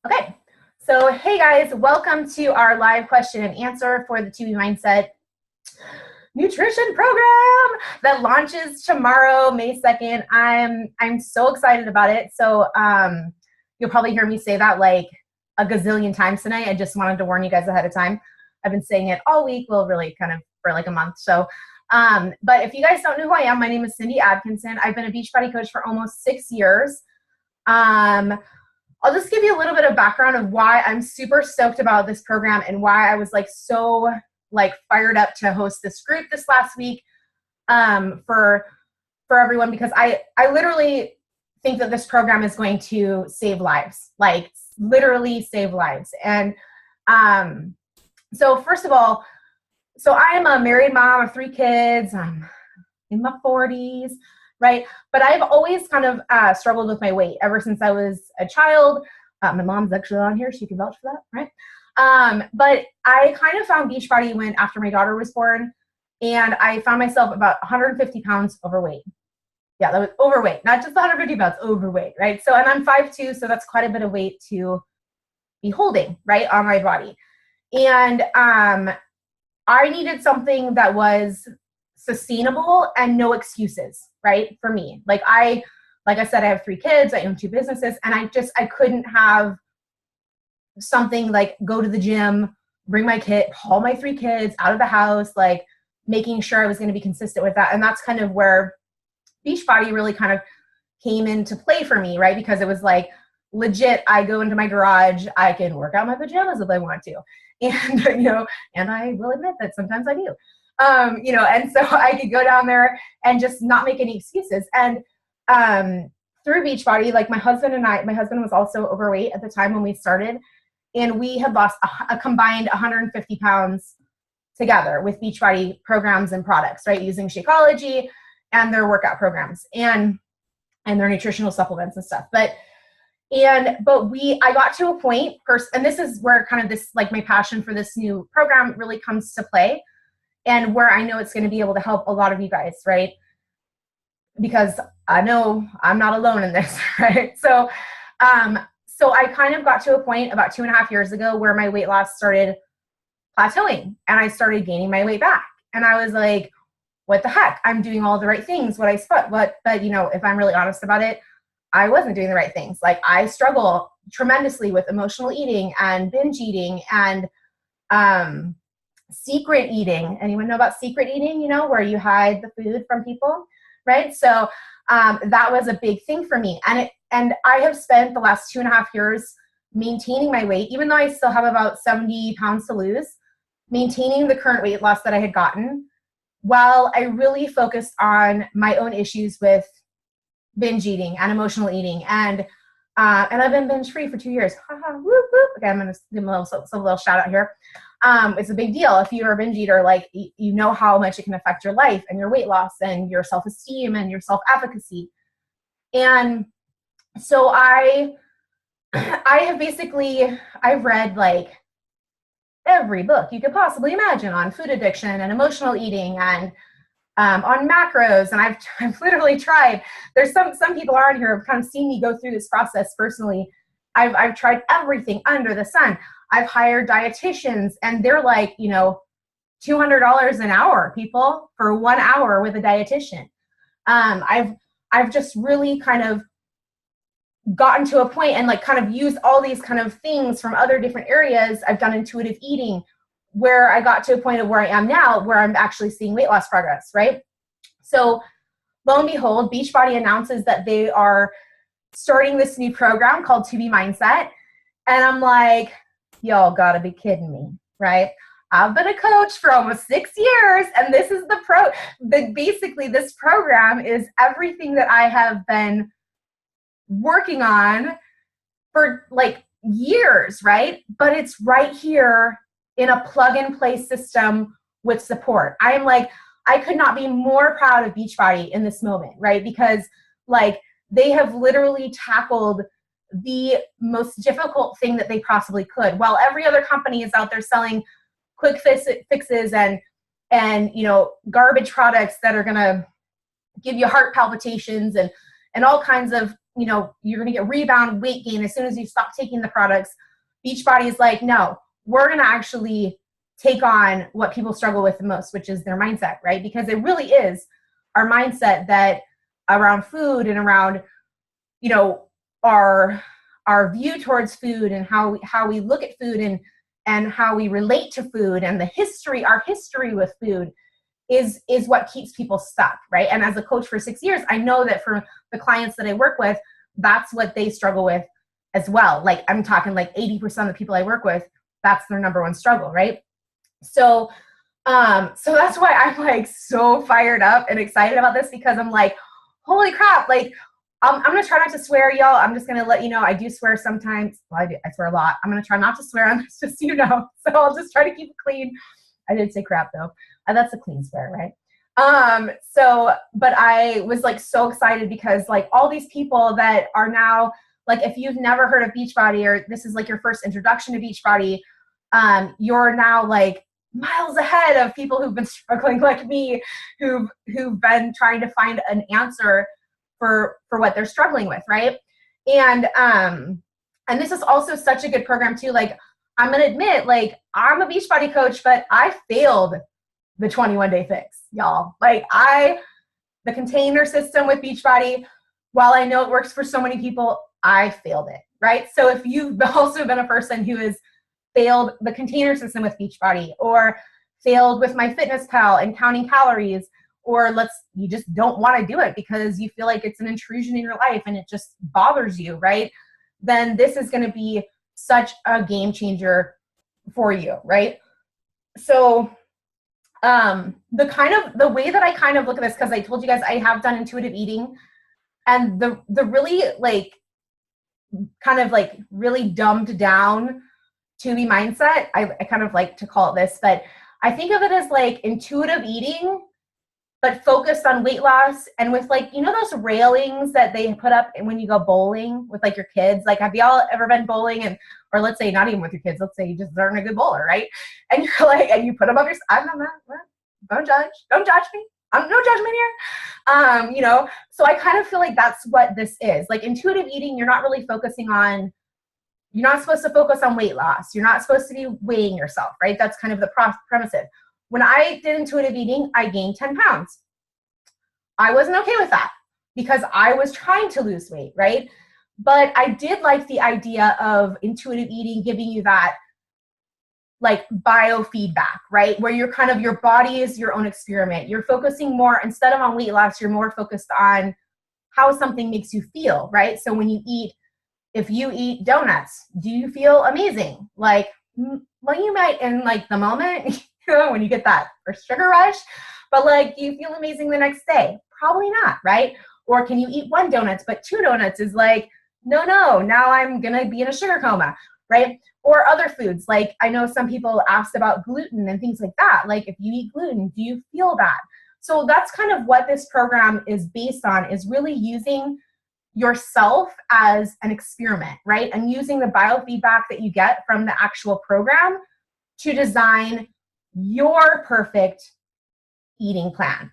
Okay, so hey guys, welcome to our live question and answer for the 2B Mindset nutrition program that launches tomorrow, May 2nd. I'm so excited about it. So you'll probably hear me say that like a gazillion times tonight. I just wanted to warn you guys ahead of time. I've been saying it all week, well, really kind of for like a month. So, but if you guys don't know who I am, my name is Cindy Atkinson. I've been a Beachbody coach for almost 6 years. I'll just give you a little bit of background of why I'm super stoked about this program and why I was like so like fired up to host this group this last week for everyone, because I literally think that this program is going to save lives, like literally save lives. And so first of all, so I am a married mom of 3 kids. I'm in my 40s. Right. But I've always kind of struggled with my weight ever since I was a child. My mom's actually on here. She can vouch for that. Right. But I kind of found Beachbody after my daughter was born, and I found myself about 150 pounds overweight. Yeah, that was overweight, not just 150 pounds, overweight. Right. So, and I'm 5'2", so that's quite a bit of weight to be holding, right, on my body. And I needed something that was sustainable and no excuses, right? For me, like I said, I have 3 kids, I own 2 businesses, and I couldn't have something like go to the gym, haul my 3 kids out of the house, like making sure I was going to be consistent with that. And that's kind of where Beachbody really kind of came into play for me, right? Because it was like legit, I go into my garage, I can work out in my pajamas if I want to. And, and I will admit that sometimes I do. And so I could go down there and just not make any excuses. And through Beachbody, like my husband was also overweight at the time when we started, and we had lost a combined 150 pounds together with Beachbody programs and products, right? Using Shakeology and their workout programs and their nutritional supplements and stuff. But I got to a point and this is where kind of this, like my passion for this new program really comes to play, and where I know it's going to be able to help a lot of you guys, right? Because I know I'm not alone in this, right? So I kind of got to a point about 2.5 years ago where my weight loss started plateauing, and I started gaining my weight back. And I was like, what the heck? I'm doing all the right things, but if I'm really honest about it, I wasn't doing the right things. Like I struggle tremendously with emotional eating and binge eating and secret eating. Anyone know about secret eating, where you hide the food from people, right? So that was a big thing for me. And I have spent the last 2.5 years maintaining my weight, even though I still have about 70 pounds to lose, maintaining the current weight loss that I had gotten, while I really focused on my own issues with binge eating and emotional eating. And I've been binge free for 2 years. Whoop, whoop. Okay, I'm going to give a little shout out here. It's a big deal. If you're a binge eater, like you know how much it can affect your life and your weight loss and your self-esteem and your self-efficacy. And so I've read like every book you could possibly imagine on food addiction and emotional eating and on macros. And I've literally tried. There's some people on here who have kind of seen me go through this process personally. I've tried everything under the sun. I've hired dietitians, and they're like, $200 an hour, people, for 1 hour with a dietitian. I've just really kind of gotten to a point and like kind of used all these kind of things from other different areas. I've done intuitive eating, where I got to a point of where I am now, where I'm actually seeing weight loss progress, right? So lo and behold, Beachbody announces that they are starting this new program called 2B Mindset. And I'm like, y'all gotta be kidding me, right? I've been a coach for almost 6 years, and this is basically this program is everything that I have been working on for like years, right? But it's right here in a plug-and-play system with support. I could not be more proud of Beachbody in this moment, right? Because like they have literally tackled the most difficult thing that they possibly could. While every other company is out there selling quick fixes and garbage products that are gonna give you heart palpitations and all kinds of you're going to get rebound weight gain as soon as you stop taking the products. Beachbody is like, no, we're going to actually take on what people struggle with the most, which is their mindset, right? Because it really is our mindset that around food and around, our view towards food and how we look at food and how we relate to food and our history with food is what keeps people stuck, right? And as a coach for 6 years, I know that for the clients that I work with, that's what they struggle with as well. Like I'm talking like 80% of the people I work with, that's their number one struggle, right? So that's why I'm like so fired up and excited about this, because I'm like, holy crap, like I'm going to try not to swear, y'all. I'm just going to let you know I do swear sometimes. Well, I swear a lot. I'm going to try not to swear on this, just so you know. So I'll just try to keep it clean. I did say crap though. That's a clean swear, right? But I was like so excited because like all these people that are now, like if you've never heard of Beachbody or this is like your first introduction to Beachbody, you're now like miles ahead of people who've been struggling like me, who've been trying to find an answer for what they're struggling with, right? And this is also such a good program too. Like I'm gonna admit, like I'm a Beachbody coach, but I failed the 21-day fix, y'all. Like the container system with Beachbody, while I know it works for so many people, I failed it, right? So if you've also been a person who has failed the container system with Beachbody or failed with MyFitnessPal and counting calories, or you just don't want to do it because you feel like it's an intrusion in your life and it just bothers you, right? Then this is going to be such a game changer for you, right? So the way that I kind of look at this, because I told you guys I have done intuitive eating, and the really like kind of like really dumbed down to be mindset, I kind of like to call it this, but I think of it as like intuitive eating but focused on weight loss, and with like, those railings that they put up when you go bowling with like your kids. Like, have y'all ever been bowling or let's say not even with your kids, let's say you just aren't a good bowler, right? And you're like, and you put them up I'm not, don't judge me. I'm no judgment here. So I kind of feel like that's what this is. Like intuitive eating, you're not supposed to focus on weight loss. You're not supposed to be weighing yourself, right? That's kind of the premise. When I did intuitive eating, I gained 10 pounds. I wasn't okay with that because I was trying to lose weight, right? But I did like the idea of intuitive eating giving you that like biofeedback, right? Where you're kind of, your body is your own experiment. You're focusing more, instead of on weight loss, you're more focused on how something makes you feel, right? So if you eat donuts, do you feel amazing? Like, well, you might in like the moment, when you get that first sugar rush, but like, do you feel amazing the next day? Probably not, right? Or can you eat one donut, but 2 donuts is like, no, now I'm gonna be in a sugar coma, right? Or other foods, like I know some people asked about gluten and things like that. Like if you eat gluten, do you feel that? So that's kind of what this program is based on, is really using yourself as an experiment, right? And using the biofeedback that you get from the actual program to design your perfect eating plan.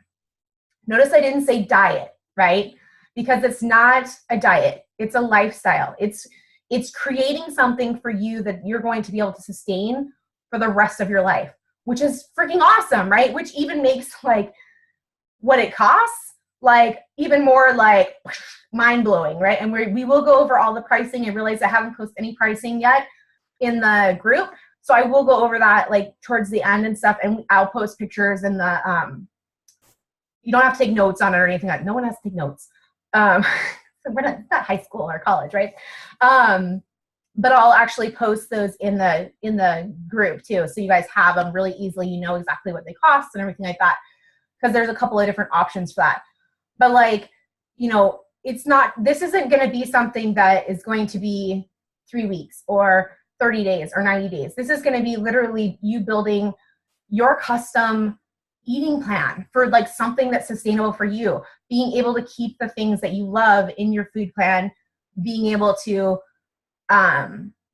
Notice I didn't say diet, right? Because it's not a diet, it's a lifestyle. It's creating something for you that you're going to be able to sustain for the rest of your life, which is freaking awesome, right? Which even makes like what it costs like even more like mind-blowing, right? And we will go over all the pricing. I realize I haven't posted any pricing yet in the group, so I will go over that like towards the end and stuff, and I'll post pictures in the you don't have to take notes on it or anything. No one has to take notes. We're not high school or college, right? But I'll actually post those in the group too, so you guys have them really easily. You know exactly what they cost and everything like that, because there's a couple of different options for that. But like, this isn't going to be something that is going to be 3 weeks or 30 days or 90 days. This is going to be literally you building your custom eating plan for like something that's sustainable for you, being able to keep the things that you love in your food plan, being able to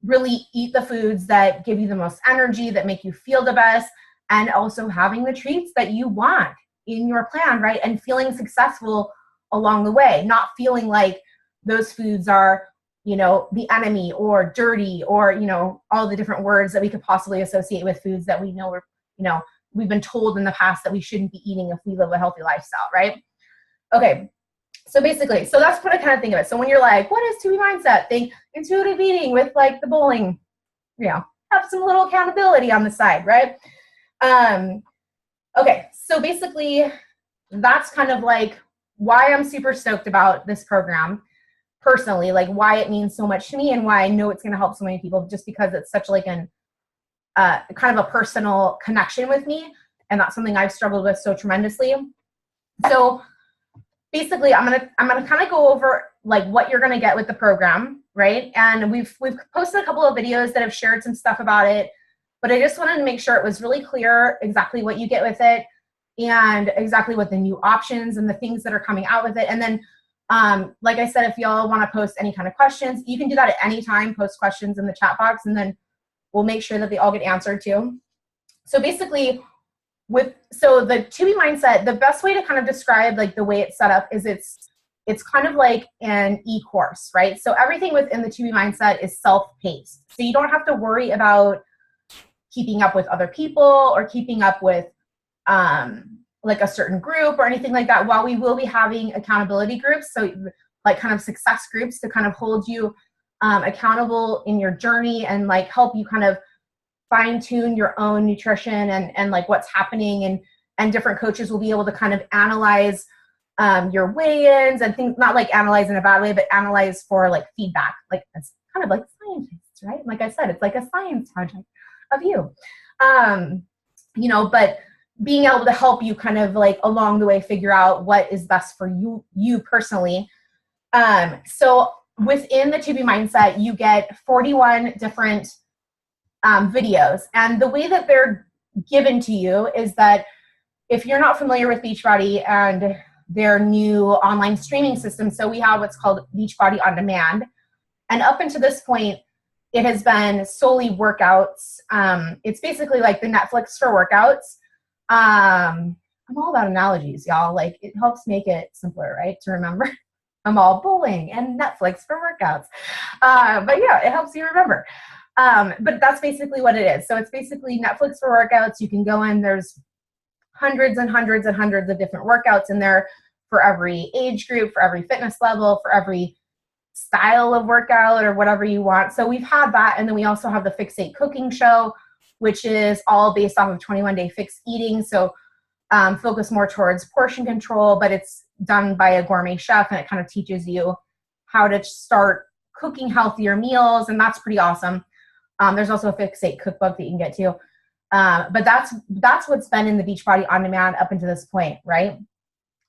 really eat the foods that give you the most energy, that make you feel the best, and also having the treats that you want in your plan, right? And feeling successful along the way, not feeling like those foods are, you know, the enemy or dirty or, you know, all the different words that we could possibly associate with foods that we know you know, we've been told in the past that we shouldn't be eating if we live a healthy lifestyle, right? Okay, so basically, so that's what I kind of think of it. So when you're like, what is 2B mindset? Think intuitive eating with like the bowling, you know, have some little accountability on the side, right? Okay, so basically that's kind of like why I'm super stoked about this program personally, like why it means so much to me and why I know it's going to help so many people, just because it's such like an kind of a personal connection with me, and that's something I've struggled with so tremendously. So basically, I'm gonna kind of go over like what you're gonna get with the program, right? And we've posted a couple of videos that have shared some stuff about it, but I just wanted to make sure it was really clear exactly what you get with it and exactly what the new options and the things that are coming out with it. And then, like I said, if y'all want to post any kind of questions, you can do that at any time. Post questions in the chat box, and then we'll make sure that they all get answered too. So basically, so the 2B mindset, the best way to kind of describe like the way it's set up is it's kind of like an e-course, right? So everything within the 2B mindset is self-paced. So you don't have to worry about keeping up with other people or keeping up with like a certain group or anything like that. While we will be having accountability groups, so like kind of success groups to kind of hold you accountable in your journey and like help you kind of fine tune your own nutrition and like what's happening, and different coaches will be able to kind of analyze your weigh-ins and things, not like analyze in a bad way, but analyze for like feedback. Like it's kind of like scientists, right? Like I said, it's like a science project of you. You know, but being able to help you kind of like along the way figure out what is best for you personally. So within the 2B mindset, you get 41 different videos. And the way that they're given to you is that if you're not familiar with Beachbody and their new online streaming system, so we have what's called Beachbody On Demand. And up until this point, it has been solely workouts. It's basically like the Netflix for workouts. I'm all about analogies, y'all. Like it helps make it simpler, right, to remember. I'm all bowling and Netflix for workouts. But yeah, it helps you remember. But that's basically what it is. So it's basically Netflix for workouts. You can go in, there's hundreds and hundreds and hundreds of different workouts in there for every age group, for every fitness level, for every style of workout or whatever you want. So we've had that. And then we also have the Fixate cooking show, which is all based off of 21-day fixed eating. So focus more towards portion control, but it's done by a gourmet chef, and it kind of teaches you how to start cooking healthier meals, and that's pretty awesome. There's also a Fixate cookbook that you can get to. But that's what's been in the Beachbody On Demand up until this point, right?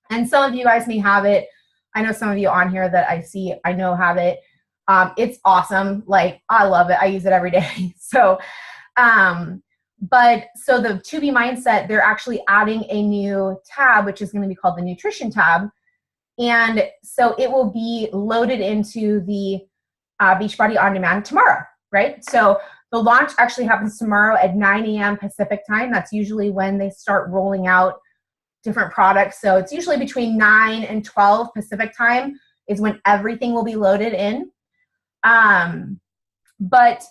And some of you guys may have it. I know some of you on here that I see, I know have it. It's awesome. Like, I love it. I use it every day. So, but so the 2B mindset, they're actually adding a new tab, which is going to be called the nutrition tab. And so it will be loaded into the Beachbody On Demand tomorrow, right? So the launch actually happens tomorrow at 9 a.m. Pacific time. That's usually when they start rolling out different products. So it's usually between 9 and 12 Pacific time is when everything will be loaded in. But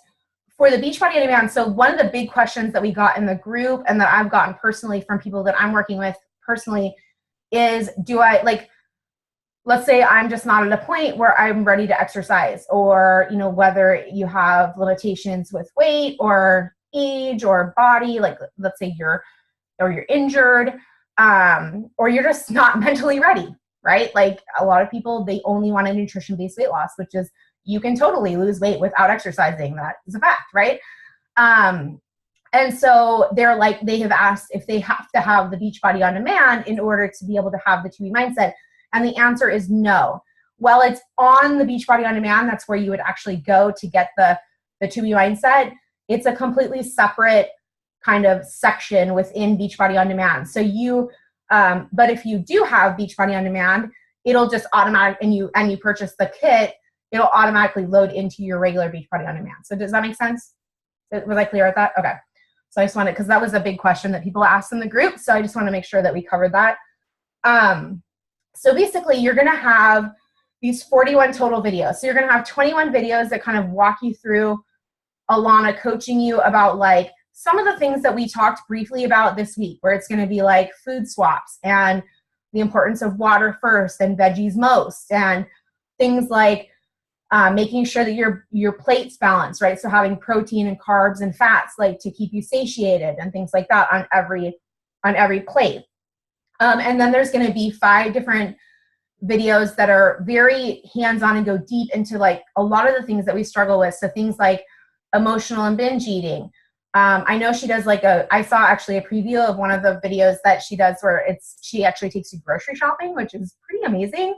for the Beachbody On Demand, so one of the big questions that we got in the group and that I've gotten personally from people that I'm working with personally is, do I, like, let's say I'm just not at a point where I'm ready to exercise, or, you know, whether you have limitations with weight or age or body, like let's say you're injured, or you're just not mentally ready, right? Like a lot of people, they only want a nutrition-based weight loss, which is, you can totally lose weight without exercising. That is a fact, right? And so they're like, they have asked if they have to have the Beachbody On Demand in order to be able to have the 2B mindset. And the answer is no. Well, it's on the Beachbody On Demand. That's where you would actually go to get the 2B mindset. It's a completely separate kind of section within Beachbody On Demand. So you, but if you do have Beachbody On Demand, it'll just automatically, and you purchase the kit, it'll automatically load into your regular Beachbody On Demand. So does that make sense? Was I clear with that? Okay. So I just wanted, because that was a big question that people asked in the group. So I just want to make sure that we covered that. So basically you're going to have these 41 total videos. So you're going to have 21 videos that kind of walk you through Alana coaching you about like some of the things that we talked briefly about this week, where it's going to be like food swaps and the importance of water first and veggies most, and things like making sure that your plate's balanced, right? So having protein and carbs and fats like to keep you satiated and things like that on every plate. And then there's going to be 5 different videos that are very hands-on and go deep into like a lot of the things that we struggle with. So things like emotional and binge eating. I know she does like I saw actually a preview of one of the videos that she does where she actually takes you grocery shopping, which is pretty amazing,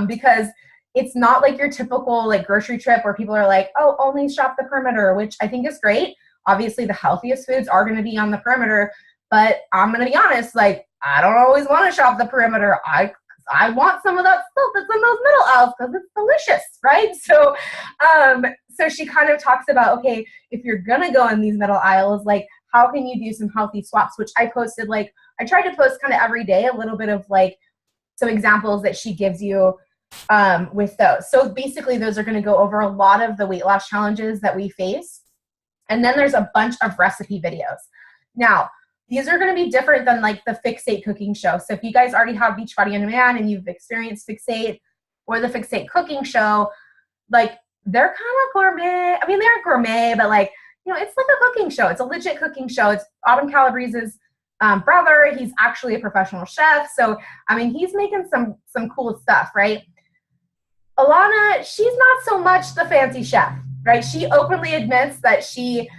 because it's not like your typical like grocery trip where people are like, oh, only shop the perimeter, which I think is great. Obviously the healthiest foods are going to be on the perimeter, but I'm going to be honest, like I don't always want to shop the perimeter. I want some of that stuff that's in those middle aisles because it's delicious, right? So she kind of talks about, okay, if you're gonna go in these middle aisles, like how can you do some healthy swaps? Which I posted, like I try to post kind of every day a little bit of like some examples that she gives you with those. So basically, those are going to go over a lot of the weight loss challenges that we face, and then there's a bunch of recipe videos. Now, these are going to be different than like the Fixate cooking show. So if you guys already have Beachbody On Demand and you've experienced Fixate or the Fixate cooking show, like they're kind of gourmet. I mean, they aren't gourmet, but like, you know, it's like a cooking show. It's a legit cooking show. It's Autumn Calabrese's brother. He's actually a professional chef. So, I mean, he's making some cool stuff, right? Alana, she's not so much the fancy chef, right? She openly admits that she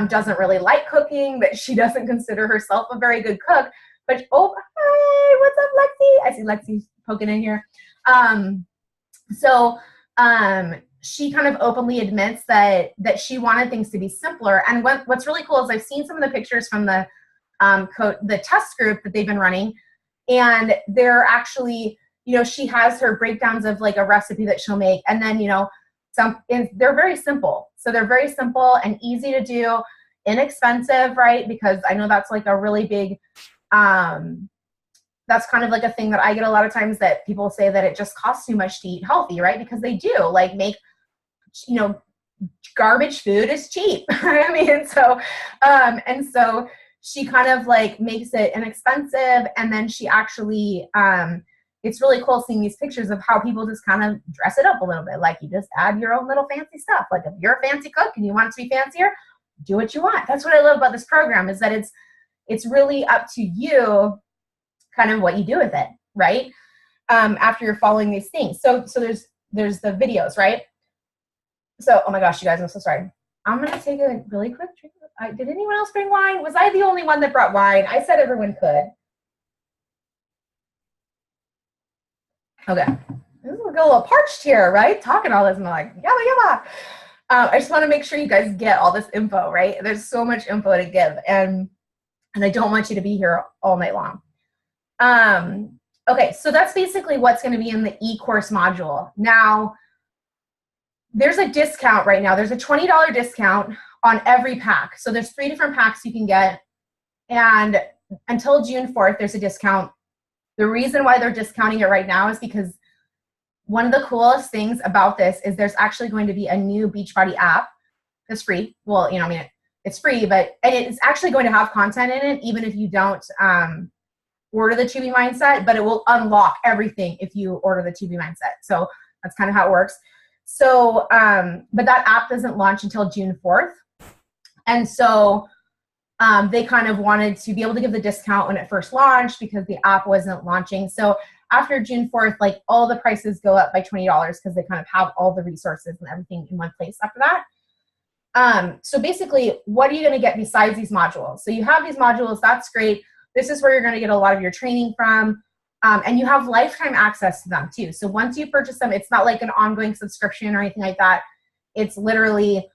doesn't really like cooking, that she doesn't consider herself a very good cook. But, oh, hi, what's up, Lexi? I see Lexi poking in here. She kind of openly admits that she wanted things to be simpler. And what's really cool is I've seen some of the pictures from the test group that they've been running, and they're actually, you know, she has her breakdowns of like a recipe that she'll make, and then, you know, they're very simple. So they're very simple and easy to do, inexpensive, right? Because I know that's like a really big, that's kind of like a thing that I get a lot of times, that people say that it just costs too much to eat healthy, right? Because they do, like, make, you know, garbage food is cheap. I mean, so, and so she kind of like makes it inexpensive, and then she actually, it's really cool seeing these pictures of how people just kind of dress it up a little bit. Like you just add your own little fancy stuff. Like if you're a fancy cook and you want it to be fancier, do what you want. That's what I love about this program, is that it's really up to you kind of what you do with it, right? After you're following these things. So there's the videos, right? So, oh my gosh, you guys, I'm so sorry. I'm going to take a really quick drink. Did anyone else bring wine? Was I the only one that brought wine? I said everyone could. Okay. This is a little parched here, right? Talking all this, and I'm like, yabba, yabba. I just want to make sure you guys get all this info, right? There's so much info to give, and I don't want you to be here all night long. Okay, so that's basically what's going to be in the e-course module. Now, there's a discount right now. There's a $20 discount on every pack. So there's 3 different packs you can get, and until June 4th, there's a discount. The reason why they're discounting it right now is because one of the coolest things about this is there's actually going to be a new Beachbody app that's free. Well, you know, I mean, it's free, but it's actually going to have content in it, even if you don't order the 2B Mindset, but it will unlock everything if you order the 2B Mindset. So that's kind of how it works. So, but that app doesn't launch until June 4th. And so they kind of wanted to be able to give the discount when it first launched because the app wasn't launching. So after June 4th, like all the prices go up by $20 because they kind of have all the resources and everything in one place after that. So basically, what are you going to get besides these modules? So you have these modules, that's great. This is where you're going to get a lot of your training from. And you have lifetime access to them too. So once you purchase them, it's not like an ongoing subscription or anything like that. It's literally,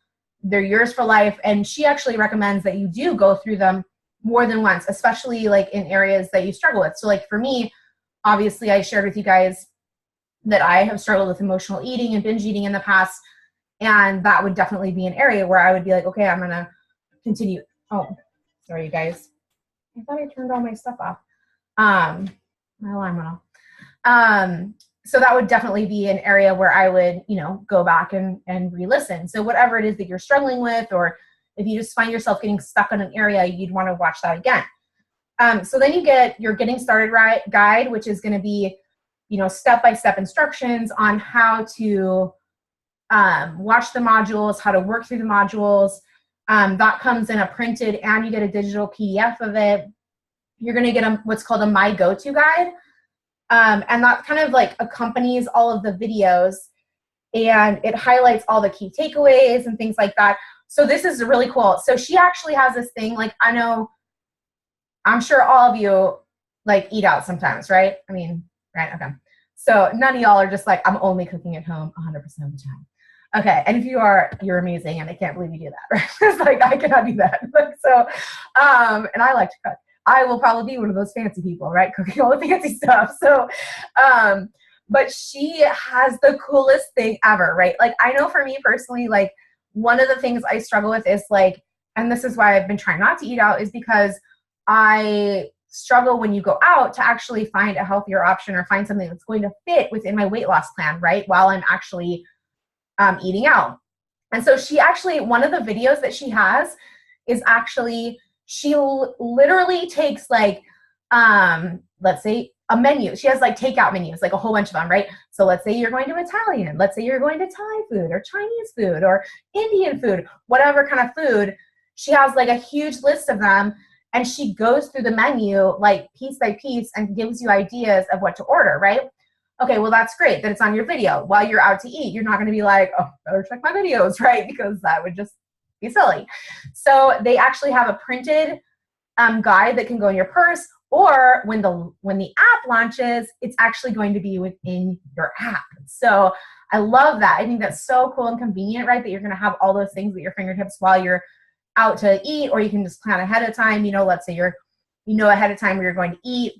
they're yours for life. And she actually recommends that you do go through them more than once, especially like in areas that you struggle with. So like for me, obviously I shared with you guys that I have struggled with emotional eating and binge eating in the past. And that would definitely be an area where I would be like, okay, I'm going to continue. Oh, sorry, you guys. I thought I turned all my stuff off. My alarm went off. So that would definitely be an area where I would, go back and re-listen. So whatever it is that you're struggling with, or if you just find yourself getting stuck on an area, you'd want to watch that again. So then you get your getting started guide, which is going to be, step-by-step instructions on how to watch the modules, how to work through the modules. That comes in a printed, and you get a digital PDF of it. You're going to get what's called a My Go-To guide. And that kind of like accompanies all of the videos, and it highlights all the key takeaways and things like that. So this is really cool. So she actually has this thing, like, I'm sure all of you like eat out sometimes, right? I mean, right? Okay. So none of y'all are just like, I'm only cooking at home 100% of the time. Okay. And if you are, you're amazing. And I can't believe you do that, right? It's like, I cannot do that. So, and I like to cook. I will probably be one of those fancy people, right? Cooking all the fancy stuff. So, but she has the coolest thing ever, right? Like, I know for me personally, like, one of the things I struggle with is like, and this is why I've been trying not to eat out, is because I struggle when you go out to actually find a healthier option or find something that's going to fit within my weight loss plan, right? While I'm actually eating out. And so she actually, one of the videos that she has is actually, she literally takes like, let's say a menu. She has like takeout menus, like a whole bunch of them, right? So let's say you're going to Italian. Let's say you're going to Thai food or Chinese food or Indian food, whatever kind of food. She has like a huge list of them, and she goes through the menu like piece by piece and gives you ideas of what to order, right? Okay, well, that's great that it's on your video. While you're out to eat, you're not going to be like, oh, better check my videos, right? Because that would just be silly. So they actually have a printed guide that can go in your purse, or when the app launches, it's actually going to be within your app. So I love that. I think that's so cool and convenient, right? That you're going to have all those things at your fingertips while you're out to eat, or you can just plan ahead of time. Let's say ahead of time where you're going to eat.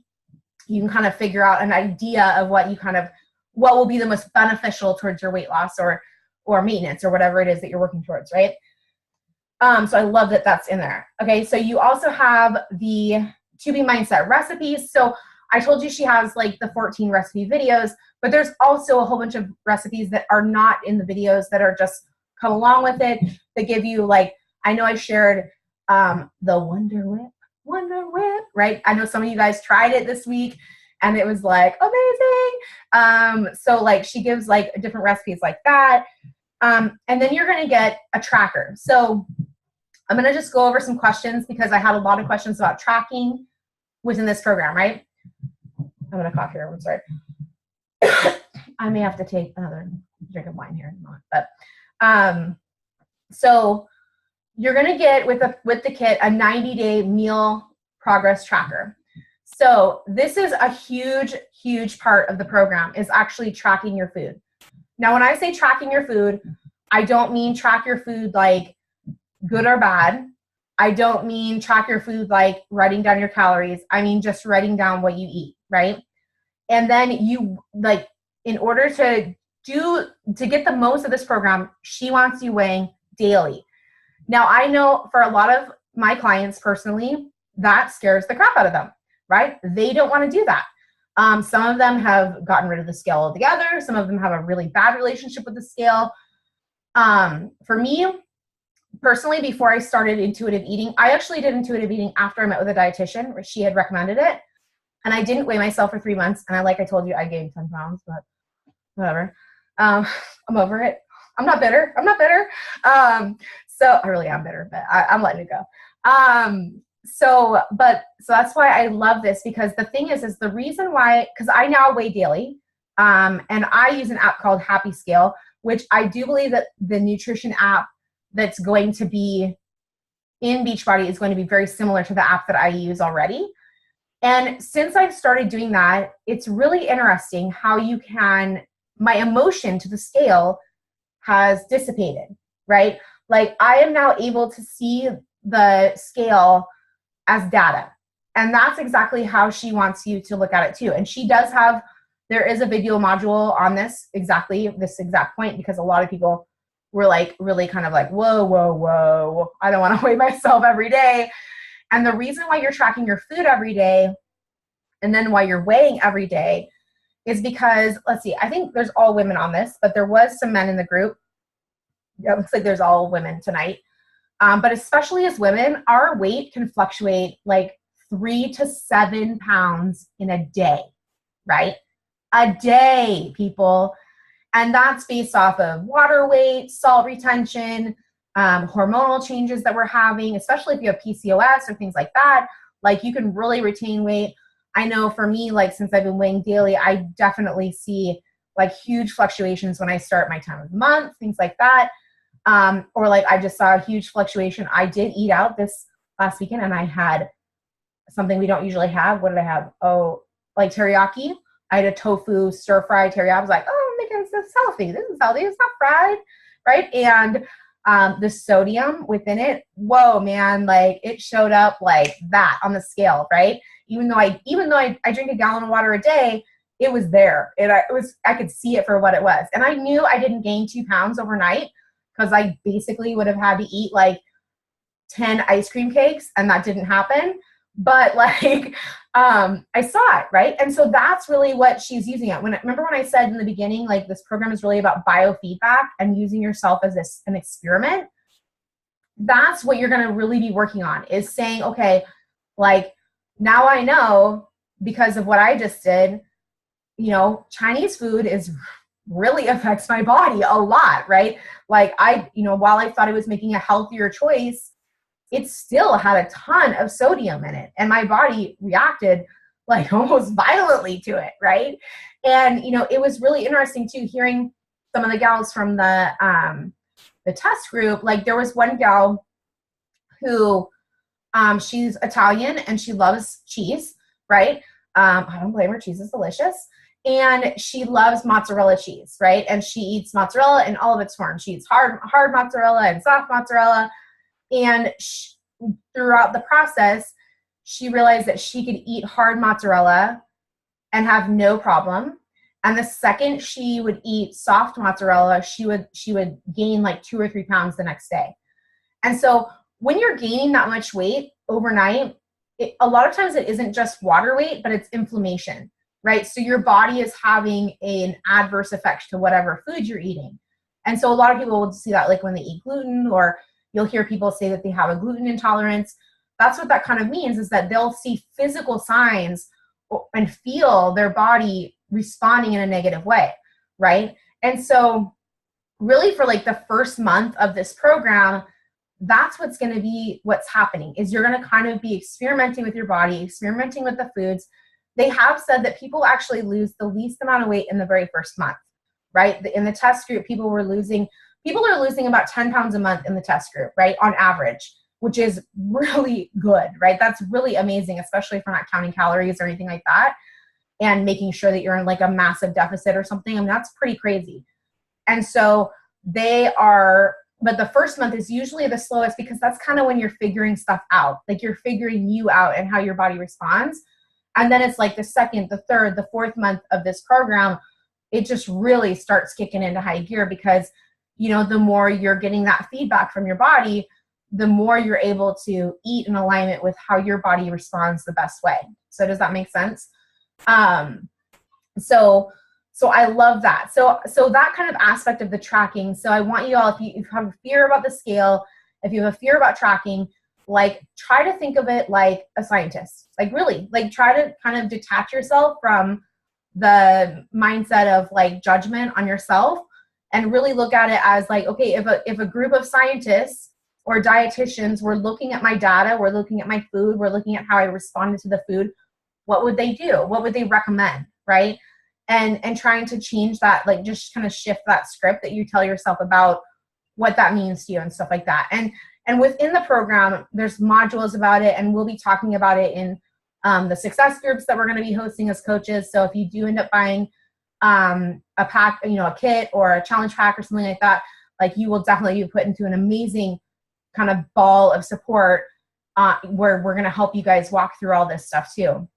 You can kind of figure out an idea of what will be the most beneficial towards your weight loss or maintenance or whatever it is that you're working towards, right? So I love that that's in there. Okay, so you also have the To Be Mindset recipes. So I told you she has like the 14 recipe videos, but there's also a whole bunch of recipes that are not in the videos that are just come along with it, that give you like, I know I shared the Wonder Whip, right? I know some of you guys tried it this week and it was like amazing. So like she gives like different recipes like that. And then you're going to get a tracker. So I'm going to just go over some questions because I had a lot of questions about tracking within this program, right? I'm going to cough here. I'm sorry. I may have to take another drink of wine here in a moment. But so you're going to get with the kit a 90-day meal progress tracker. So this is a huge, huge part of the program, is actually tracking your food. Now, when I say tracking your food, I don't mean track your food like good or bad. I don't mean track your food like writing down your calories. I mean just writing down what you eat, right? And then you, like, in order to get the most of this program, she wants you weighing daily. Now, I know for a lot of my clients personally, that scares the crap out of them, right? They don't want to do that. Some of them have gotten rid of the scale altogether. Some of them have a really bad relationship with the scale. For me, personally, before I started intuitive eating, I actually did intuitive eating after I met with a dietitian where she had recommended it. And I didn't weigh myself for 3 months. And I told you, I gained 10 pounds, but whatever. I'm over it. I'm not bitter. So I really am bitter, but I'm letting it go. So that's why I love this, because the thing is the reason why, because I now weigh daily, and I use an app called Happy Scale, which I do believe that the nutrition app that's going to be in Beachbody is going to be very similar to the app that I use already. And since I've started doing that, it's really interesting how my emotion to the scale has dissipated, right? Like, I am now able to see the scale as data. And that's exactly how she wants you to look at it too. And there is a video module on this exact point, because a lot of people were like, really kind of like, whoa, I don't want to weigh myself every day. And the reason why you're tracking your food every day and then why you're weighing every day is because, let's see, I think there's all women on this, but there was some men in the group. Yeah, it looks like there's all women tonight. But especially as women, our weight can fluctuate like 3 to 7 pounds in a day, right? A day, people. And that's based off of water weight, salt retention, hormonal changes that we're having, especially if you have PCOS or things like that. Like, you can really retain weight. I know for me, like, since I've been weighing daily, I definitely see like huge fluctuations when I start my time of the month, things like that. Or like, I just saw a huge fluctuation. I did eat out this last weekend and I had something we don't usually have. What did I have? Oh, like teriyaki. I had a tofu stir fry teriyaki. I was like, oh, I'm making this healthy. This is healthy. It's not fried, right? And the sodium within it, whoa, man, like it showed up like that on the scale, right? Even though I drink a gallon of water a day, it was there. I could see it for what it was. And I knew I didn't gain 2 pounds overnight because I basically would have had to eat like 10 ice cream cakes, and that didn't happen. But like, I saw it, right? And so that's really what she's using it. Remember when I said in the beginning, like, this program is really about biofeedback and using yourself as an experiment. That's what you're going to really be working on, is saying, okay, like, now I know because of what I just did, you know, Chinese food really affects my body a lot, right? Like, while I thought I was making a healthier choice, it still had a ton of sodium in it. And my body reacted like almost violently to it, right? And, it was really interesting too, hearing some of the gals from the test group. Like, there was one gal who, she's Italian and she loves cheese, right? I don't blame her. Cheese is delicious. And she loves mozzarella cheese, right? And she eats mozzarella in all of its forms. She eats hard mozzarella and soft mozzarella. And throughout the process, she realized that she could eat hard mozzarella and have no problem. And the second she would eat soft mozzarella, she would gain like 2 or 3 pounds the next day. And so when you're gaining that much weight overnight, a lot of times it isn't just water weight, but it's inflammation, right? So your body is having an adverse effect to whatever food you're eating. And so a lot of people will see that like when they eat gluten, or you'll hear people say that they have a gluten intolerance. That's what that kind of means, is that they'll see physical signs and feel their body responding in a negative way, right? And so really for like the first month of this program, that's what's going to be what's happening, is you're going to kind of be experimenting with your body, experimenting with the foods. They have said that people actually lose the least amount of weight in the very first month, right? In the test group, people are losing about 10 pounds a month in the test group, right? On average, which is really good, right? That's really amazing, especially if you're not counting calories or anything like that, and making sure that you're in like a massive deficit or something. I mean, that's pretty crazy. And so but the first month is usually the slowest, because that's kind of when you're figuring stuff out. Like, you're figuring you out and how your body responds. And then it's like the second, the third, the fourth month of this program, it just really starts kicking into high gear, because the more you're getting that feedback from your body, the more you're able to eat in alignment with how your body responds the best way. So does that make sense? So I love that. So that kind of aspect of the tracking. So I want you all, if you have a fear about the scale, if you have a fear about tracking, like, try to think of it like a scientist. Like, really, like, try to kind of detach yourself from the mindset of like judgment on yourself, and really look at it as like, okay, if a group of scientists or dietitians were looking at my data, we're looking at my food, we're looking at how I responded to the food, what would they do? What would they recommend, right? And trying to change that, like, just kind of shift that script that you tell yourself about what that means to you and stuff like that. And within the program, there's modules about it, and we'll be talking about it in the success groups that we're going to be hosting as coaches. So if you do end up buying a pack, a kit or a challenge pack or something like that, like, you will definitely be put into an amazing kind of ball of support where we're going to help you guys walk through all this stuff too.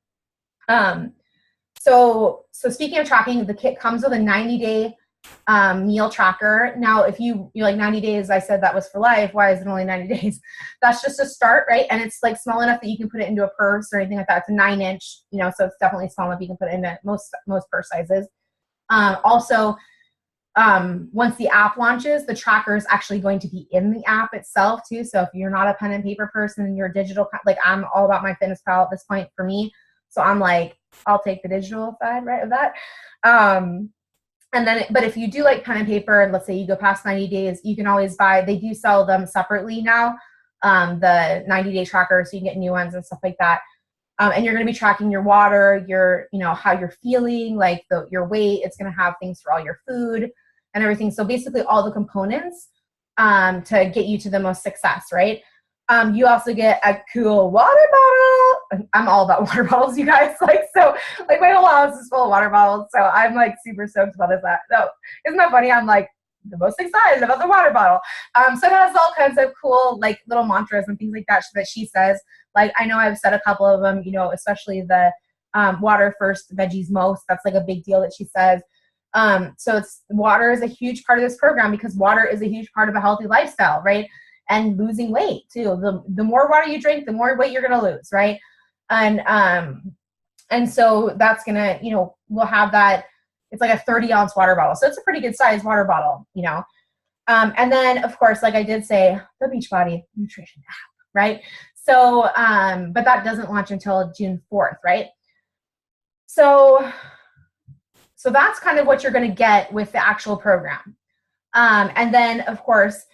So speaking of tracking, the kit comes with a 90-day meal tracker. Now, if you're like 90 days, I said that was for life. Why is it only 90 days? That's just a start, right? And it's like small enough that you can put it into a purse or anything like that. It's a 9-inch, so it's definitely small enough you can put it into most purse sizes. Also, once the app launches, the tracker is actually going to be in the app itself too. So if you're not a pen and paper person, you're digital, like I'm all about my Fitness Pal at this point for me. So I'm like, I'll take the digital side, right, of that. And then, but if you do like pen and paper, and let's say you go past 90 days, you can always buy, they do sell them separately now, the 90-day tracker, so you can get new ones and stuff like that. And you're going to be tracking your water, your, how you're feeling, like your weight. It's going to have things for all your food and everything. So basically all the components to get you to the most success, right? You also get a cool water bottle. I'm all about water bottles, you guys. So my whole house is full of water bottles. So I'm like super stoked about this. So isn't that funny? I'm like the most excited about the water bottle. So it has all kinds of cool like little mantras and things like that she says. Like I know I've said a couple of them, especially the water first, veggies most. That's like a big deal that she says. So water is a huge part of this program because water is a huge part of a healthy lifestyle, right? And losing weight too. The more water you drink, the more weight you're going to lose, right? And so that's going to, we'll have that. It's like a 30-ounce water bottle. So it's a pretty good size water bottle, and then of course, like I did say, the Beachbody nutrition app, right? So, but that doesn't launch until June 4th, right? So that's kind of what you're going to get with the actual program. And then of course,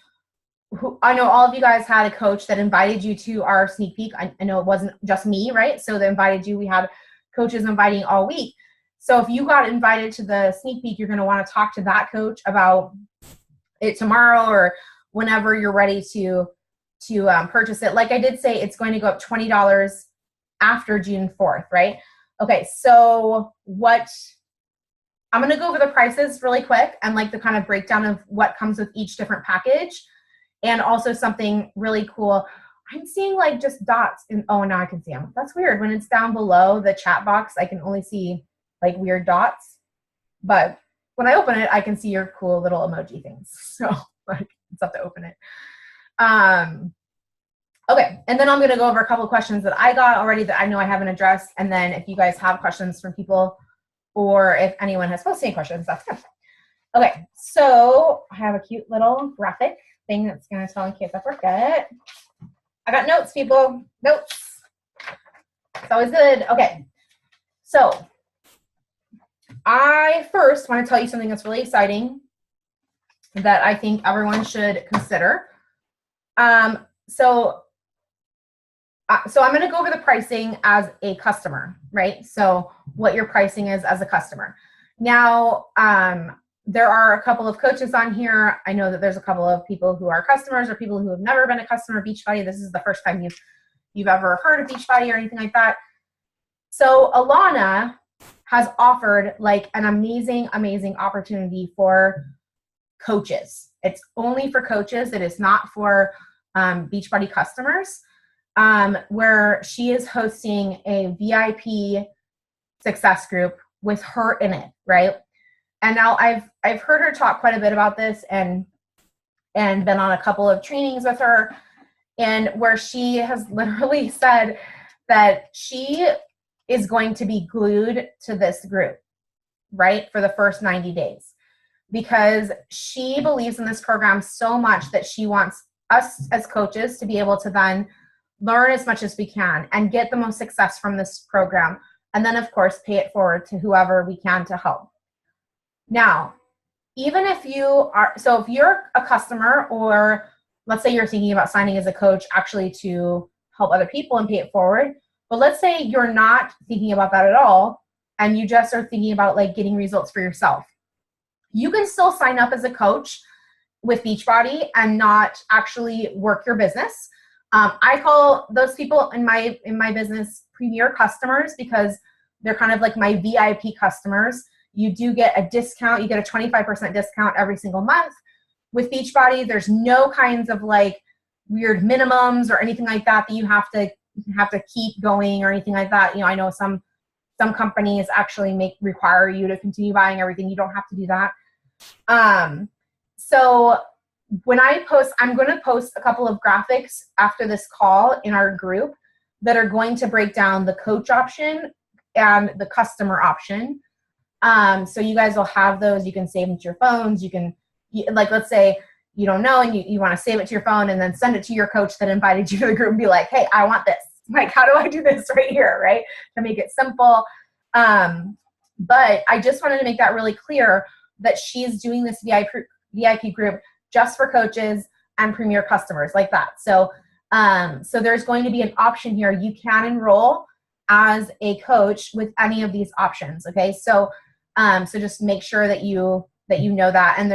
I know all of you guys had a coach that invited you to our sneak peek. I know it wasn't just me, right? So they invited you. We had coaches inviting all week. So if you got invited to the sneak peek, you're going to want to talk to that coach about it tomorrow or whenever you're ready to purchase it. Like I did say, it's going to go up $20 after June 4th, right? Okay, so I'm going to go over the prices really quick and like the kind of breakdown of what comes with each different package. And also something really cool. I'm seeing like just dots oh, now I can see them. That's weird. When it's down below the chat box, I can only see like weird dots. But when I open it, I can see your cool little emoji things. So like it's up to open it. Okay. And then I'm going to go over a couple of questions that I got already that I know I haven't addressed. And then if you guys have questions from people or if anyone has posted any questions, that's good. Okay. So I have a cute little graphic thing that's going to tell in case I forget. I got notes, people. Notes. It's always good. Okay. So I first want to tell you something that's really exciting that I think everyone should consider. So I'm going to go over the pricing as a customer, right? So what your pricing is as a customer. Now, there are a couple of coaches on here. I know that there's a couple of people who are customers or people who have never been a customer of Beachbody. This is the first time you've ever heard of Beachbody or anything like that. So Alana has offered like an amazing, amazing opportunity for coaches. It's only for coaches. It is not for Beachbody customers, where she is hosting a VIP success group with her in it, right? And now I've heard her talk quite a bit about this and been on a couple of trainings with her, and where she has literally said that she is going to be glued to this group, right, for the first 90 days, because she believes in this program so much that she wants us as coaches to be able to then learn as much as we can and get the most success from this program. And then of course, pay it forward to whoever we can to help. Now, even if you're a customer, or let's say you're thinking about signing as a coach actually to help other people and pay it forward, but let's say you're not thinking about that at all and you just are thinking about like getting results for yourself, you can still sign up as a coach with Beachbody and not actually work your business. I call those people in my business premier customers because they're kind of like my VIP customers. You do get a discount. You get a 25% discount every single month with Beachbody. There's no kinds of like weird minimums or anything like that you have to keep going or anything like that. I know some companies actually require you to continue buying everything. You don't have to do that. So when I post, I'm going to post a couple of graphics after this call in our group that are going to break down the coach option and the customer option. So you guys will have those. You can save them to your phones. You can, like, let's say you don't know and you want to save it to your phone and then send it to your coach that invited you to the group and be like, hey, I want this. Like, how do I do this right here, right? To make it simple. But I just wanted to make that really clear that she's doing this VIP group just for coaches and premier customers like that. So, so there's going to be an option here. You can enroll as a coach with any of these options. Okay. So, so just make sure that you know that. And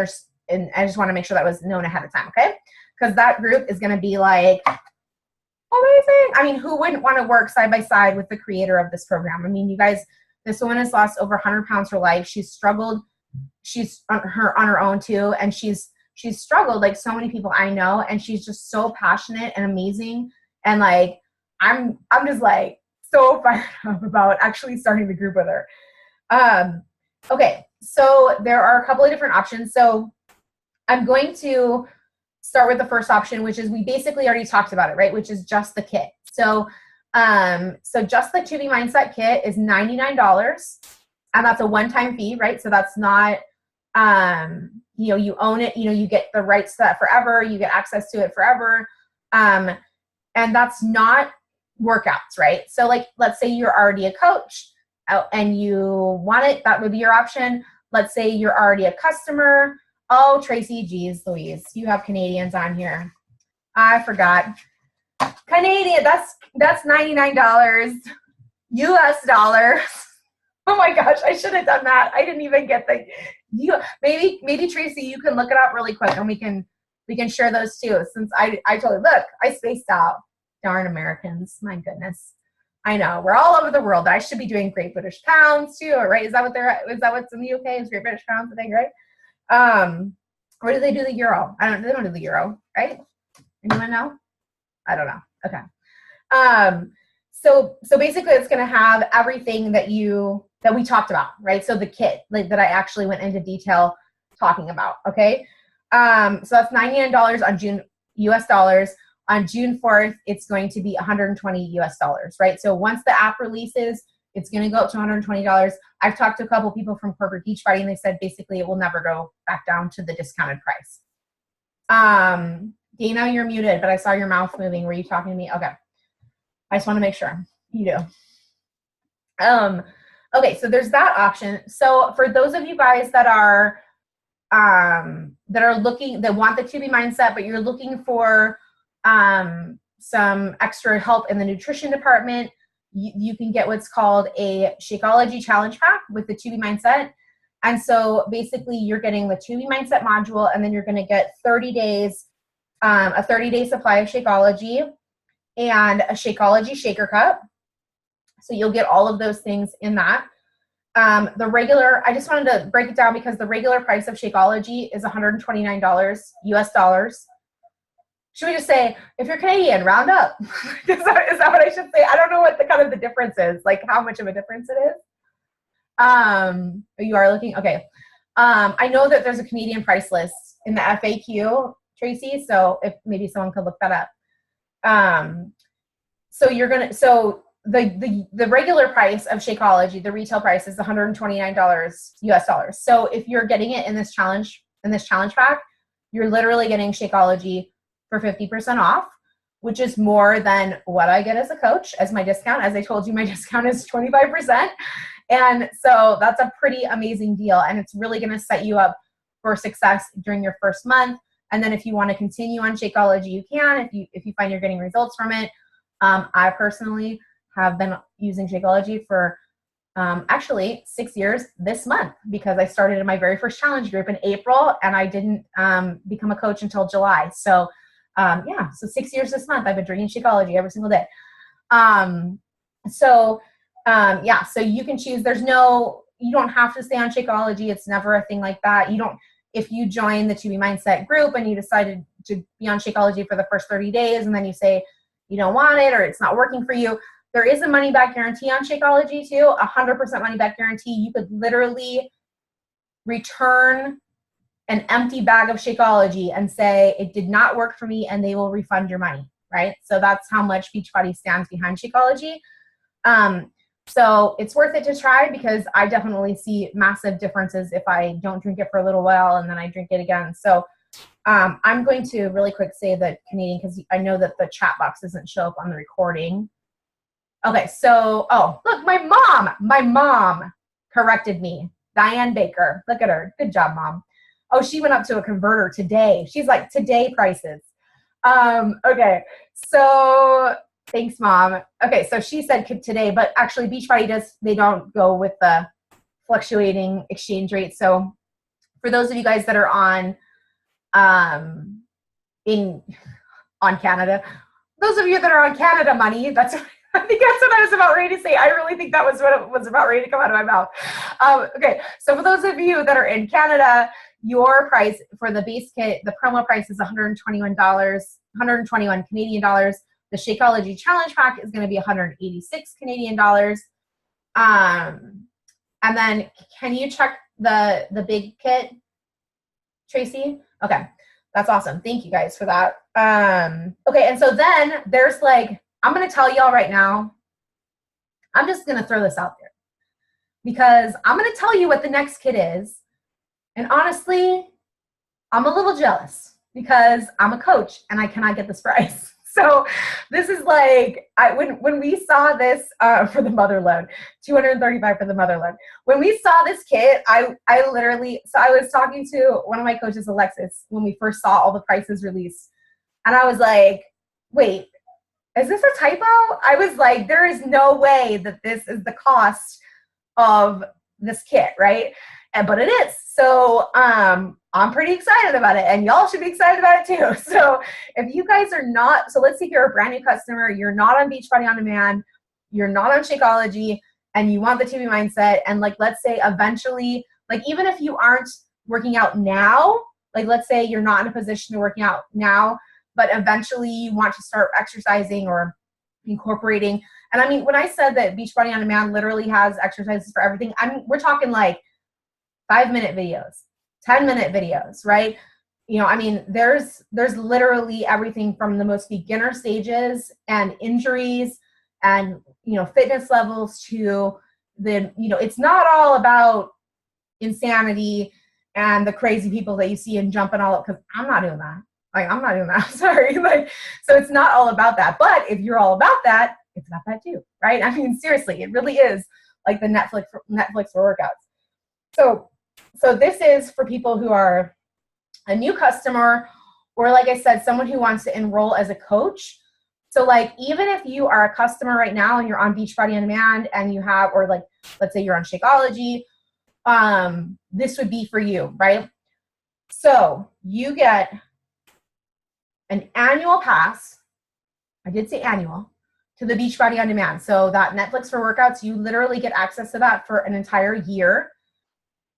I just want to make sure that was known ahead of time. Okay. Because that group is going to be like amazing. I mean, who wouldn't want to work side by side with the creator of this program? I mean, you guys, this woman has lost over 100 pounds for life. She's struggled. She's on her own too. And she's struggled like so many people I know. And she's just so passionate and amazing. And like, I'm just like so fired up about actually starting the group with her. Okay. So there are a couple of different options. So I'm going to start with the first option, which is we basically already talked about it, right? Which is just the kit. So, so just the 2B Mindset kit is $99, and that's a one-time fee, right? So that's not, you know, you own it, you know, you get the rights to that forever, you get access to it forever. And that's not workouts, right? So like, let's say you're already a coach and you want it, that would be your option. Let's say you're already a customer. Oh, Tracy, geez, Louise, you have Canadians on here. I forgot. Canadian, that's $99 US dollars. Oh my gosh, I should have done that. I didn't even get maybe Tracy, you can look it up really quick and we can share those too. Since I totally look, I spaced out. Darn Americans, my goodness. I know we're all over the world. I should be doing Great British Pounds too, right? Is that what's in the UK? Is Great British Pounds, I think, right? Or do they do the euro? They don't do the euro, right? Anyone know? I don't know. Okay. So basically it's going to have everything that we talked about, right? So the kit, like that I actually went into detail talking about. Okay. So that's $99 on June US dollars. On June 4th, it's going to be $120 US dollars, right? So once the app releases, it's going to go up to $120. I've talked to a couple people from Corporate Beachbody, and they said basically it will never go back down to the discounted price. Dana, you're muted, but I saw your mouth moving. Were you talking to me? Okay. I just want to make sure you do. Okay, so there's that option. So for those of you guys that are looking, that want the 2B Mindset, but you're looking for some extra help in the nutrition department, you can get what's called a Shakeology Challenge Pack with the 2B Mindset. And so basically you're getting the 2B Mindset module, and then you're going to get 30 days, a 30-day supply of Shakeology and a Shakeology shaker cup. So you'll get all of those things in that. The regular, I just wanted to break it down because the regular price of Shakeology is $129 US dollars. Should we just say, if you're Canadian, round up? Is that what I should say? I don't know what the difference is, like how much of a difference it is. You are looking, okay. I know that there's a Canadian price list in the FAQ, Tracy, so if maybe someone could look that up. So the regular price of Shakeology, the retail price is $129 US dollars. So if you're getting it in this challenge pack, you're literally getting Shakeology for 50% off, which is more than what I get as a coach as my discount. As I told you, my discount is 25%. And so that's a pretty amazing deal. And it's really going to set you up for success during your first month. And then if you want to continue on Shakeology, you can, if you find you're getting results from it. I personally have been using Shakeology for actually 6 years this month, because I started in my very first challenge group in April, and I didn't become a coach until July. So yeah, so 6 years this month, I've been drinking Shakeology every single day. Yeah, so you can choose. You don't have to stay on Shakeology. It's never a thing like that. If you join the 2B Mindset group and you decided to be on Shakeology for the first 30 days and then you say you don't want it or it's not working for you, there is a money back guarantee on Shakeology too, 100% money back guarantee. You could literally return an empty bag of Shakeology and say it did not work for me, and they will refund your money, right? So that's how much Beachbody stands behind Shakeology. So it's worth it to try, because I definitely see massive differences if I don't drink it for a little while and then I drink it again. So I'm going to really quick say that Canadian, because I know that the chat box doesn't show up on the recording. Okay, so, oh, look, my mom corrected me. Diane Baker, look at her. Good job, Mom. Oh, she went up to a converter today. She's like, today prices. Okay, so thanks, Mom. Okay, so she said today, but actually Beachbody they don't go with the fluctuating exchange rate. So for those of you guys that are on Canada, those of you that are on Canada money, I think that's what I was about ready to say. I really think that was what it was about ready to come out of my mouth. Okay, so for those of you that are in Canada, your price for the base kit, the promo price is $121, 121 Canadian dollars. The Shakeology Challenge Pack is going to be 186 Canadian dollars. And then can you check the big kit, Tracy? Okay, that's awesome. Thank you guys for that. Okay, and so then there's like, I'm going to tell y'all right now, I'm just going to throw this out there, because I'm going to tell you what the next kit is. And honestly, I'm a little jealous because I'm a coach and I cannot get this price. So this is like, when we saw this for the mother load, $235 for the mother load. When we saw this kit, I was talking to one of my coaches, Alexis, when we first saw all the prices released. And I was like, wait, is this a typo? I was like, there is no way that this is the cost of this kit, right? But it is. So I'm pretty excited about it, and y'all should be excited about it too. So if you guys are not, so let's say you're a brand new customer, you're not on Beachbody On Demand, you're not on Shakeology, and you want the TV mindset, and like, let's say eventually, like even if you aren't working out now, like let's say you're not in a position to working out now, but eventually you want to start exercising or incorporating. And I mean, when I said that Beachbody On Demand literally has exercises for everything, we're talking like 5-minute videos, 10-minute videos, right? You know, I mean, there's literally everything from the most beginner stages and injuries and, you know, fitness levels to the, you know, it's not all about insanity and the crazy people that you see and jumping all up, because I'm not doing that. Like, I'm not doing that. Sorry. Like, so it's not all about that. But if you're all about that, it's about that too, right? I mean, seriously, it really is like the Netflix for workouts. So this is for people who are a new customer, or like I said, someone who wants to enroll as a coach. So like, even if you are a customer right now and you're on Beachbody On Demand and you have, or like, let's say you're on Shakeology, this would be for you, right? So you get an annual pass, I did say annual, to the Beachbody On Demand. So that Netflix for workouts, you literally get access to that for an entire year.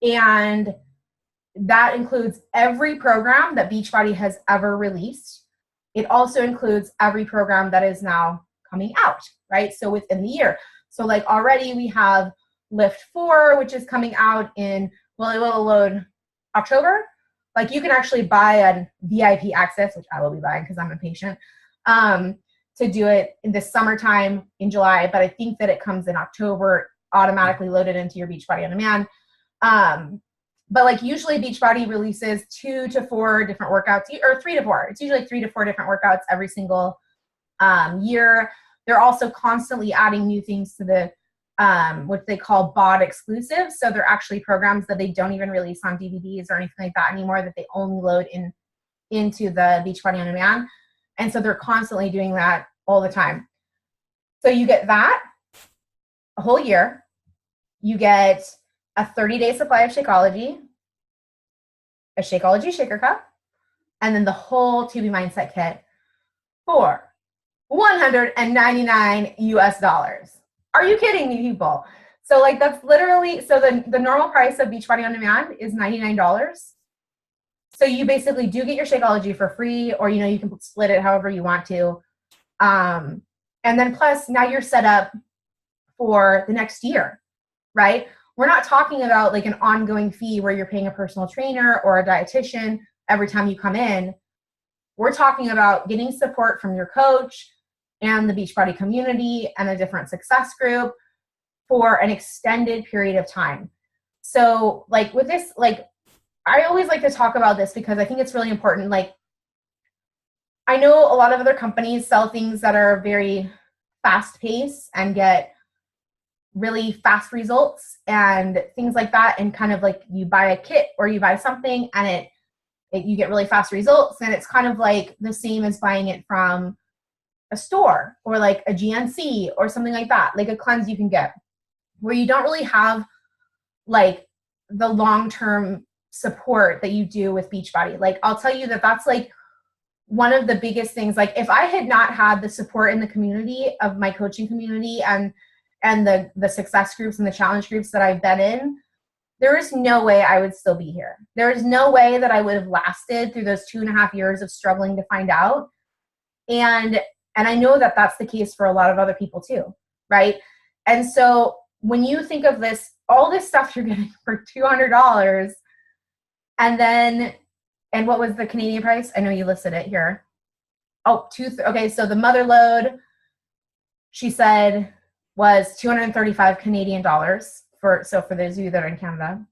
And that includes every program that Beachbody has ever released. It also includes every program that is now coming out, right? So within the year. So like already we have Lift 4, which is coming out in, well, it will load October. Like you can actually buy a VIP access, which I will be buying because I'm impatient, to do it in the summertime in July. But I think that it comes in October, automatically loaded into your Beachbody On Demand. But like usually Beachbody releases 2 to 4 different workouts, or 3 to 4. It's usually 3 to 4 different workouts every single year. They're also constantly adding new things to the what they call BOD exclusive. So they're actually programs that they don't even release on DVDs or anything like that anymore, that they only load into the Beachbody On Demand. And so they're constantly doing that all the time. So you get that a whole year. You get a 30-day supply of Shakeology, a Shakeology shaker cup, and then the whole TV Mindset kit for $199 US. Are you kidding me, people? So like that's literally, so the normal price of Beachbody On Demand is $99. So you basically do get your Shakeology for free, or you know, you can split it however you want to. And then plus now you're set up for the next year, right? we're not talking about like an ongoing fee where you're paying a personal trainer or a dietitian every time you come in. We're talking about getting support from your coach and the Beachbody community and a different success group for an extended period of time. So like with this, like I always like to talk about this because I think it's really important. Like I know a lot of other companies sell things that are very fast paced and get really fast results and things like that. And kind of like you buy a kit or you buy something and you get really fast results. And it's kind of like the same as buying it from a store or like a GNC or something like that, like a cleanse you can get where you don't really have like the long-term support that you do with Beachbody. Like I'll tell you that that's like one of the biggest things. Like if I had not had the support in the community of my coaching community and the success groups and the challenge groups that I've been in, there is no way I would still be here. There is no way that I would have lasted through those 2.5 years of struggling to find out. And I know that that's the case for a lot of other people too, right? And so when you think of this, all this stuff you're getting for $200, and what was the Canadian price? I know you listed it here. Oh, okay, so the mother load, she said, was 235 Canadian dollars for those of you that are in Canada.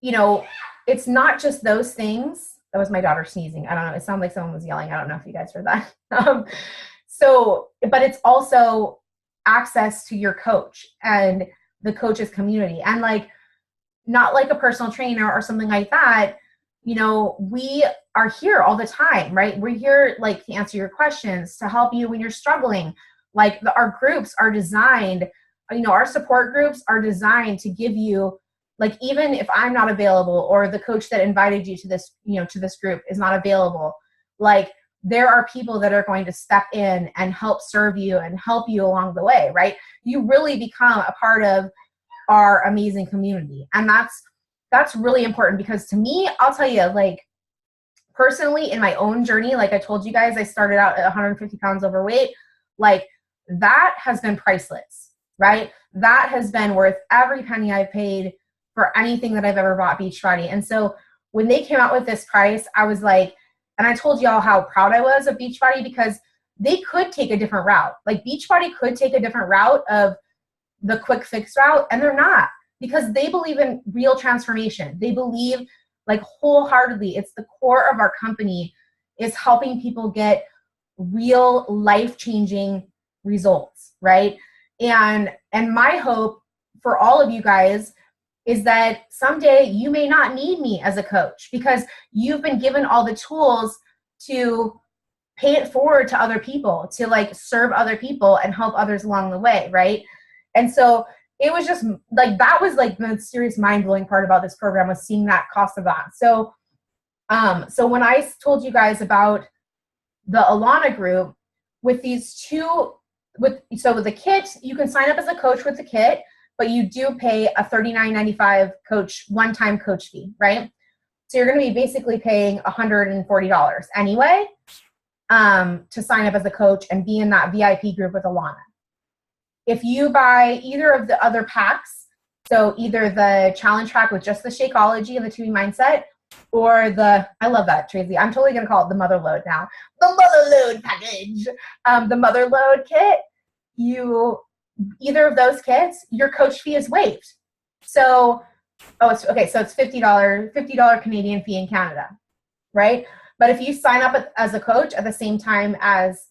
You know, it's not just those things. That was my daughter sneezing. I don't know. It sounded like someone was yelling. I don't know if you guys heard that. But it's also access to your coach and the coach's community. And like, not like a personal trainer or something like that. You know, we are here all the time, right? We're here like to answer your questions, to help you when you're struggling. Like our groups are designed, you know, our support groups are designed to give you, like, even if I'm not available or the coach that invited you to this, you know, to this group is not available, like there are people that are going to step in and help serve you and help you along the way, right? You really become a part of our amazing community. And that's really important because to me, I'll tell you, like personally in my own journey, like I told you guys, I started out at 150 pounds overweight. Like that has been priceless, right? That has been worth every penny I've paid for anything that I've ever bought Beachbody. And so when they came out with this price, I was like, and I told y'all how proud I was of Beachbody because they could take a different route. Like Beachbody could take a different route of the quick fix route, and they're not, because they believe in real transformation. They believe like wholeheartedly, it's the core of our company, is helping people get real life-changing results, right? And my hope for all of you guys is that someday you may not need me as a coach because you've been given all the tools to pay it forward to other people, to like serve other people and help others along the way, right? And so it was just like, that was like the serious mind-blowing part about this program, was seeing that cost of that. So when I told you guys about the Alana group, with these two, with the kit, you can sign up as a coach with the kit, but you do pay a $39.95 one-time coach fee, right? So you're going to be basically paying $140 anyway to sign up as a coach and be in that VIP group with Alana. If you buy either of the other packs, so either the challenge pack with just the Shakeology and the 2B Mindset, or I love that, Tracy. I'm totally going to call it the Mother Load now. The Mother Load package. The Mother Load kit, either of those kits, your coach fee is waived. So, it's $50 Canadian fee in Canada, right? But if you sign up as a coach at the same time as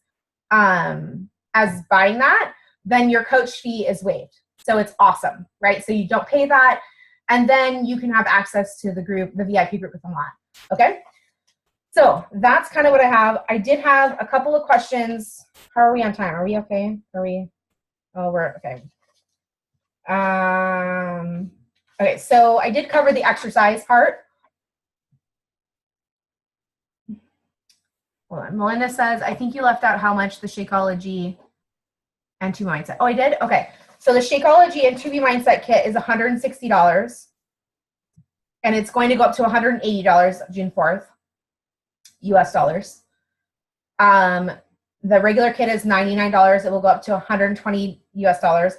buying that, then your coach fee is waived. So it's awesome, right? So you don't pay that, and then you can have access to the group, the VIP group with Alana. Okay? So that's kind of what I have. I did have a couple of questions. How are we on time? Are we okay? We're okay. Okay, so I did cover the exercise part. Hold on. Melinda says, I think you left out how much the Shakeology and 2B Mindset. Oh, I did? Okay. So the Shakeology and 2B Mindset kit is $160, and it's going to go up to $180 June 4th, US dollars. The regular kit is $99. It will go up to $120 US dollars.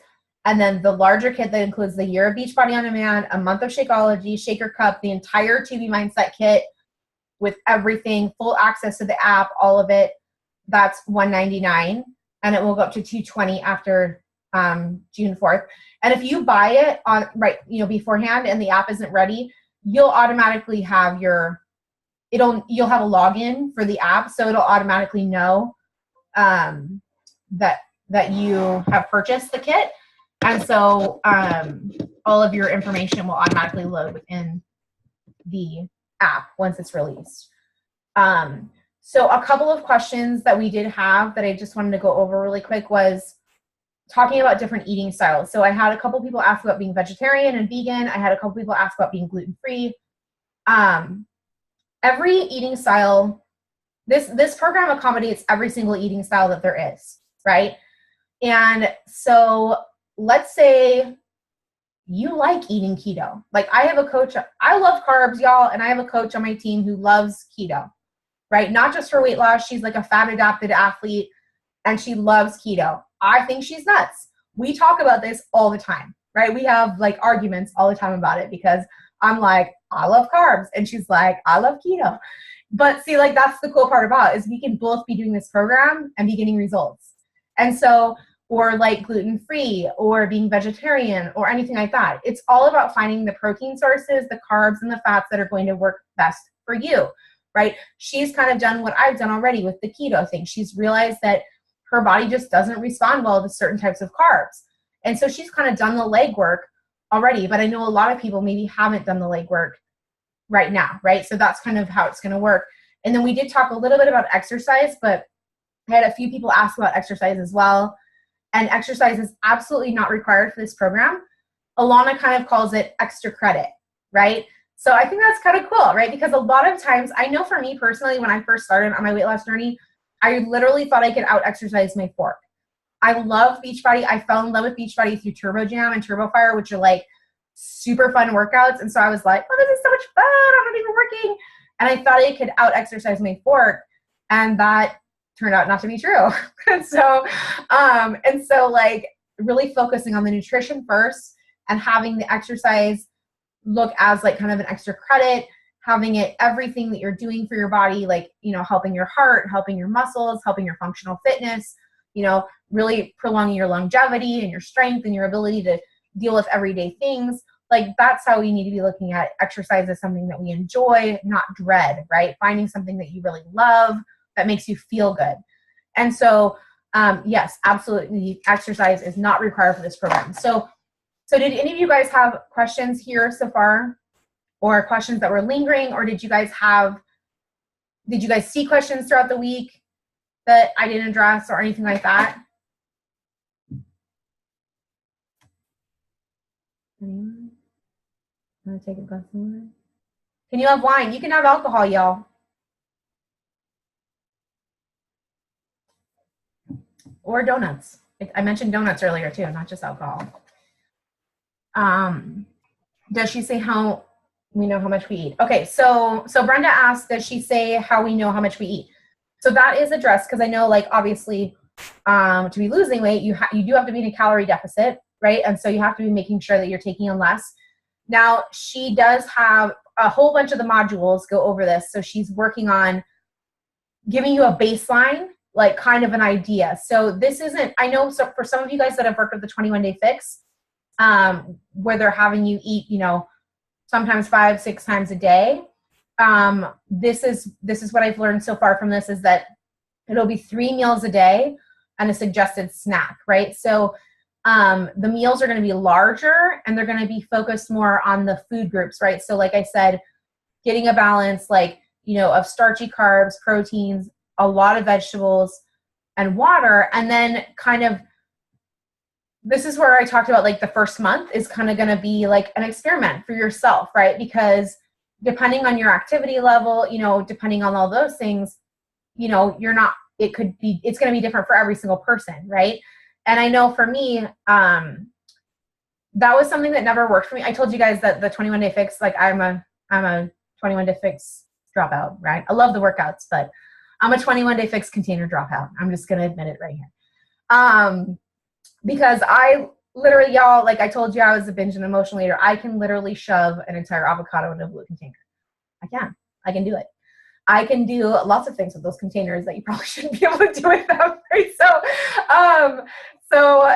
And then the larger kit that includes the year of Beachbody On Demand, a month of Shakeology, Shaker Cup, the entire 2B Mindset kit with everything, full access to the app, all of it, that's $199, and it will go up to $220 after June 4th. And if you buy it on beforehand and the app isn't ready, you'll automatically have you'll have a login for the app, so it'll automatically know that you have purchased the kit, and so all of your information will automatically load within the app once it's released. So a couple of questions that we did have that I just wanted to go over really quick was talking about different eating styles. So I had a couple people ask about being vegetarian and vegan. I had a couple people ask about being gluten-free. Every eating style, this program accommodates every single eating style that there is, right? And so let's say you like eating keto. Like I have a coach, I love carbs, y'all, and I have a coach on my team who loves keto, right? Not just for weight loss. She's like a fat adapted athlete and she loves keto. I think she's nuts. We talk about this all the time, right? We have like arguments all the time about it because I'm like, I love carbs. And she's like, I love keto. But see, like that's the cool part about it, is we can both be doing this program and be getting results. And so, or like gluten-free or being vegetarian or anything like that. It's all about finding the protein sources, the carbs and the fats that are going to work best for you, right? She's kind of done what I've done already with the keto thing. She's realized that her body just doesn't respond well to certain types of carbs. And so she's kind of done the legwork already, but I know a lot of people maybe haven't done the legwork right now, right? So that's kind of how it's going to work. And then we did talk a little bit about exercise, but I had a few people ask about exercise as well. And exercise is absolutely not required for this program. Alana kind of calls it extra credit, right? So I think that's kind of cool, right? Because a lot of times, I know for me personally, when I first started on my weight loss journey, I literally thought I could out exercise my fork. I love Beachbody. I fell in love with Beachbody through Turbo Jam and Turbo Fire, which are like super fun workouts. And so I was like, oh, this is so much fun. I'm not even working. And I thought I could out exercise my fork. And that turned out not to be true. and so like really focusing on the nutrition first and having the exercise look as like kind of an extra credit, having it everything that you're doing for your body, like, you know, helping your heart, helping your muscles, helping your functional fitness, you know, really prolonging your longevity and your strength and your ability to deal with everyday things. Like that's how we need to be looking at exercise as something that we enjoy, not dread, right? Finding something that you really love that makes you feel good. And so, yes, absolutely, exercise is not required for this program. So did any of you guys have questions here so far, or questions that were lingering, or did you guys see questions throughout the week that I didn't address or anything like that? Anyone want to take a glass of wine? Can you have wine? You can have alcohol, y'all. Or donuts. I mentioned donuts earlier too, not just alcohol. Does she say how we know how much we eat? Okay, so Brenda asked, does she say how we know how much we eat? So that is addressed because I know, like, obviously, to be losing weight, you do have to be in a calorie deficit, right? And so you have to be making sure that you're taking in less. Now, she does have a whole bunch of the modules go over this. So she's working on giving you a baseline, like kind of an idea. So this isn't, I know, so for some of you guys that have worked with the 21-day fix, where they're having you eat, you know, sometimes 5-6 times a day. This is what I've learned so far from this, is that it'll be 3 meals a day and a suggested snack, right? So the meals are going to be larger and they're going to be focused more on the food groups, right? So like I said, getting a balance, like, you know, of starchy carbs, proteins, a lot of vegetables and water. And then kind of, this is where I talked about, like, the first month is kind of going to be like an experiment for yourself, right? Because depending on your activity level, you know, depending on all those things, you know, it's going to be different for every single person, right? And I know for me, that was something that never worked for me. I told you guys that the 21-day fix, like I'm a 21-day fix dropout, right? I love the workouts, but I'm a 21-day fix container dropout. I'm just going to admit it right here. Because literally, y'all, like I told you, I was a binge and emotional eater. I can literally shove an entire avocado into a blue container. I can do it. I can do lots of things with those containers that you probably shouldn't be able to do with them, right? So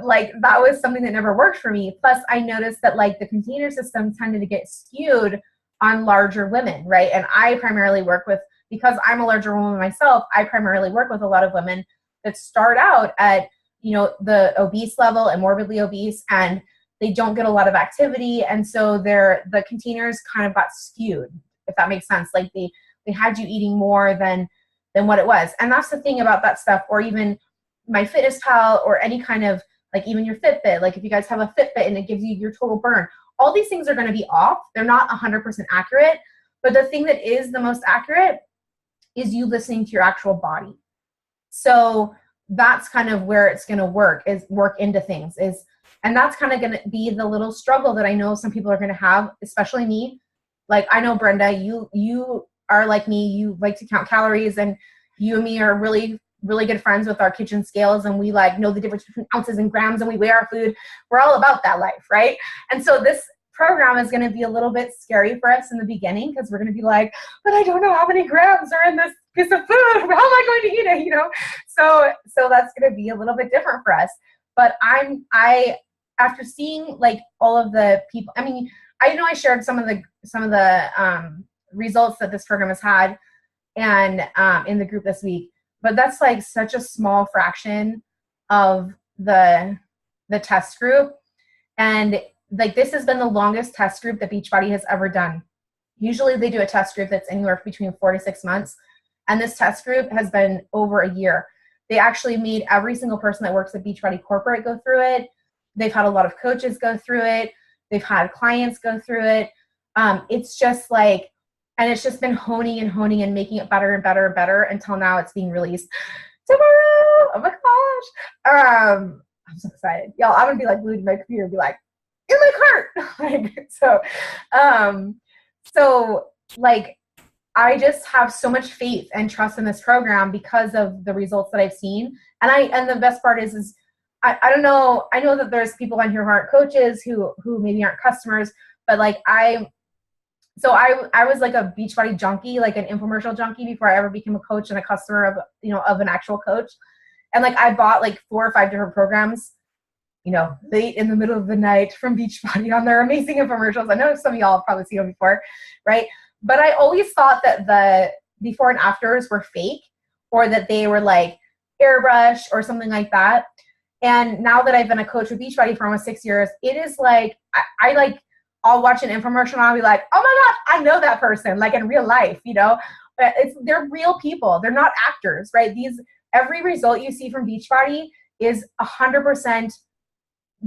like that was something that never worked for me. Plus I noticed that like the container system tended to get skewed on larger women, right? And I primarily work with, because I'm a larger woman myself, I primarily work with a lot of women that start out at, the obese level and morbidly obese, and they don't get a lot of activity. And so the containers kind of got skewed, if that makes sense. Like they had you eating more than what it was. And that's the thing about that stuff, or even MyFitnessPal, or any kind of, like even your Fitbit, like if you guys have a Fitbit and it gives you your total burn, all these things are going to be off. They're not 100% accurate, but the thing that is the most accurate is you listening to your actual body. So that's kind of where it's going to work into things and that's kind of going to be the little struggle that I know some people are going to have, especially me. Like I know, Brenda, you are like me, you like to count calories, and you and me are really, really good friends with our kitchen scales, and we like know the difference between ounces and grams, and we weigh our food. We're all about that life, right? And so this program is going to be a little bit scary for us in the beginning, because we're going to be like, but I don't know how many grams are in this piece of food. How am I going to eat it? So that's going to be a little bit different for us. But I after seeing like all of the people, I mean, I know I shared some of the results that this program has had, and in the group this week, but that's like such a small fraction of the test group. And like this has been the longest test group that Beachbody has ever done. Usually they do a test group that's anywhere between 4 to 6 months, and this test group has been over a year. They actually made every single person that works at Beachbody corporate go through it. They've had a lot of coaches go through it. They've had clients go through it. It's just like, and it's just been honing and making it better and better and better until now it's being released tomorrow. Oh my gosh. I'm so excited. Y'all, I'm going to be like glued to my computer and be like, in my cart. So like, I just have so much faith and trust in this program because of the results that I've seen. And the best part is I don't know. I know that there's people on here who aren't coaches, who maybe aren't customers, but like I was like a Beachbody junkie, like an infomercial junkie, before I ever became a coach and a customer of an actual coach. And like I bought like 4 or 5 different programs, late in the middle of the night from Beachbody on their amazing infomercials. I know some of y'all have probably seen them before, right? But I always thought that the before and afters were fake, or that they were like airbrushed or something like that. And now that I've been a coach with Beachbody for almost 6 years, it is like, I'll watch an infomercial and I'll be like, oh my gosh, I know that person, like in real life, they're real people. They're not actors, right? Every result you see from Beachbody is 100%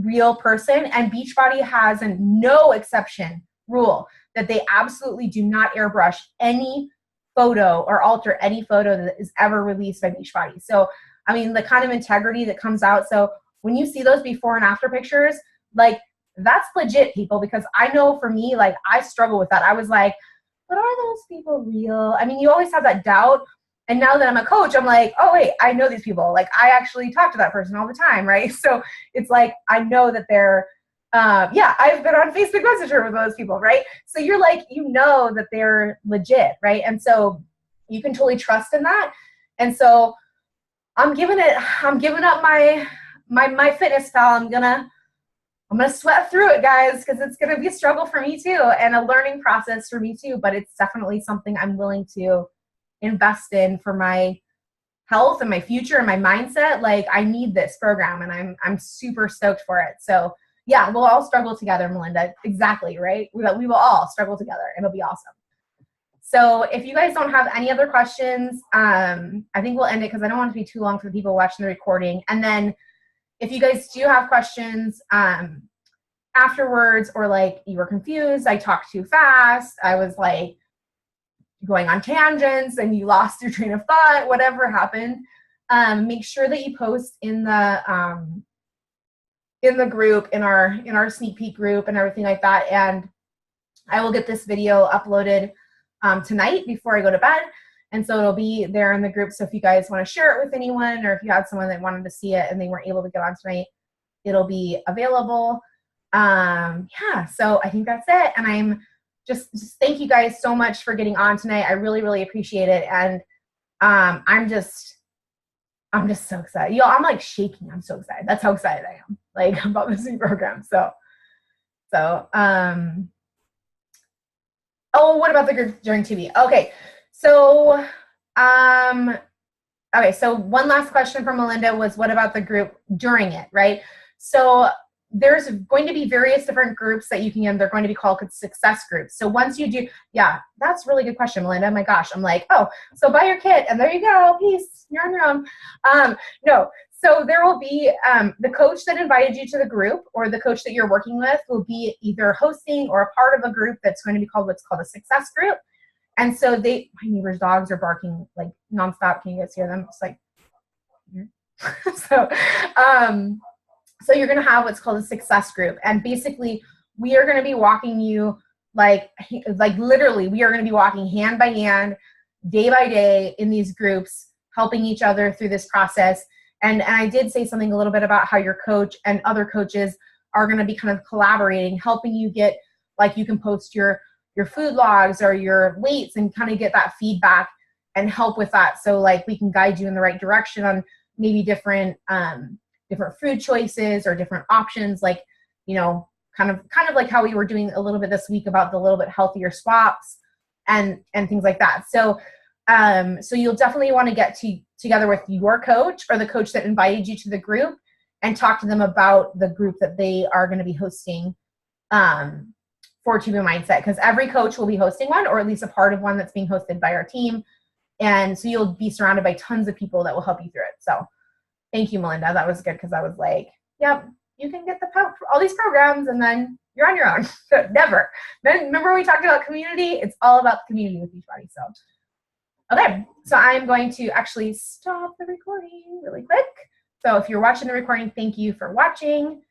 real person. And Beachbody has a no exception rule that they absolutely do not airbrush any photo or alter any photo that is ever released by Beachbody. So, I mean, the kind of integrity that comes out. So when you see those before and after pictures, like that's legit, people, because I know for me, like I struggle with that. I was like, but are those people real? I mean, you always have that doubt. And now that I'm a coach, I'm like, oh wait, I know these people. Like I actually talk to that person all the time, right? So it's like, I know that they're, I've been on Facebook Messenger with those people, right? So you're like, that they're legit, right? And so you can totally trust in that. And so I'm giving up my MyFitnessPal. I'm gonna sweat through it, guys, because it's gonna be a struggle for me too, and a learning process for me too. But it's definitely something I'm willing to invest in for my health and my future and my mindset. Like I need this program, and I'm super stoked for it. So yeah, we'll all struggle together, Melinda. Exactly, right? We will all struggle together, and it'll be awesome. So if you guys don't have any other questions, I think we'll end it because I don't want it to be too long for the people watching the recording. And then if you guys do have questions afterwards, or like you were confused, I talked too fast, I was like going on tangents and you lost your train of thought, whatever happened, make sure that you post in the group, in our sneak peek group and everything like that. And I will get this video uploaded tonight before I go to bed. And so it'll be there in the group. So if you guys want to share it with anyone, or if you had someone that wanted to see it and they weren't able to get on tonight, it'll be available. Yeah, so I think that's it. And I'm just thank you guys so much for getting on tonight. I really, really appreciate it. And I'm just so excited. Yo, I'm like shaking. I'm so excited. That's how excited I am, like, about this new program. So, oh, what about the group during TV? Okay. So, okay. So one last question from Melinda was, what about the group during it, right? So there's going to be various different groups that you can get. They're going to be called success groups. So once you do, yeah, that's a really good question, Melinda. Oh my gosh. I'm like, oh, so buy your kit and there you go. Peace. You're on your own. No. So there will be the coach that invited you to the group, or the coach that you're working with will be either hosting or a part of a group that's going to be called what's called a success group. And so my neighbor's dogs are barking like nonstop. Can you guys hear them? It's like, so you're going to have what's called a success group. And basically we are going to be walking you like literally, we are going to be walking hand by hand, day by day in these groups, helping each other through this process. And I did say something a little bit about how your coach and other coaches are going to be kind of collaborating, helping you get, like, you can post your food logs or your weights and kind of get that feedback and help with that. So like we can guide you in the right direction on maybe different food choices or different options, like, you know, kind of like how we were doing a little bit this week about the little bit healthier swaps and things like that. So so you'll definitely want to get together with your coach or the coach that invited you to the group and talk to them about the group that they are going to be hosting for TV Mindset, because every coach will be hosting one, or at least a part of one that's being hosted by our team. And so you'll be surrounded by tons of people that will help you through it. So thank you, Melinda. That was good, because I was like, yep, you can get all these programs and then you're on your own. Never. Remember we talked about community? It's all about the community with Beachbody. So, okay. So I'm going to actually stop the recording really quick. So if you're watching the recording, thank you for watching.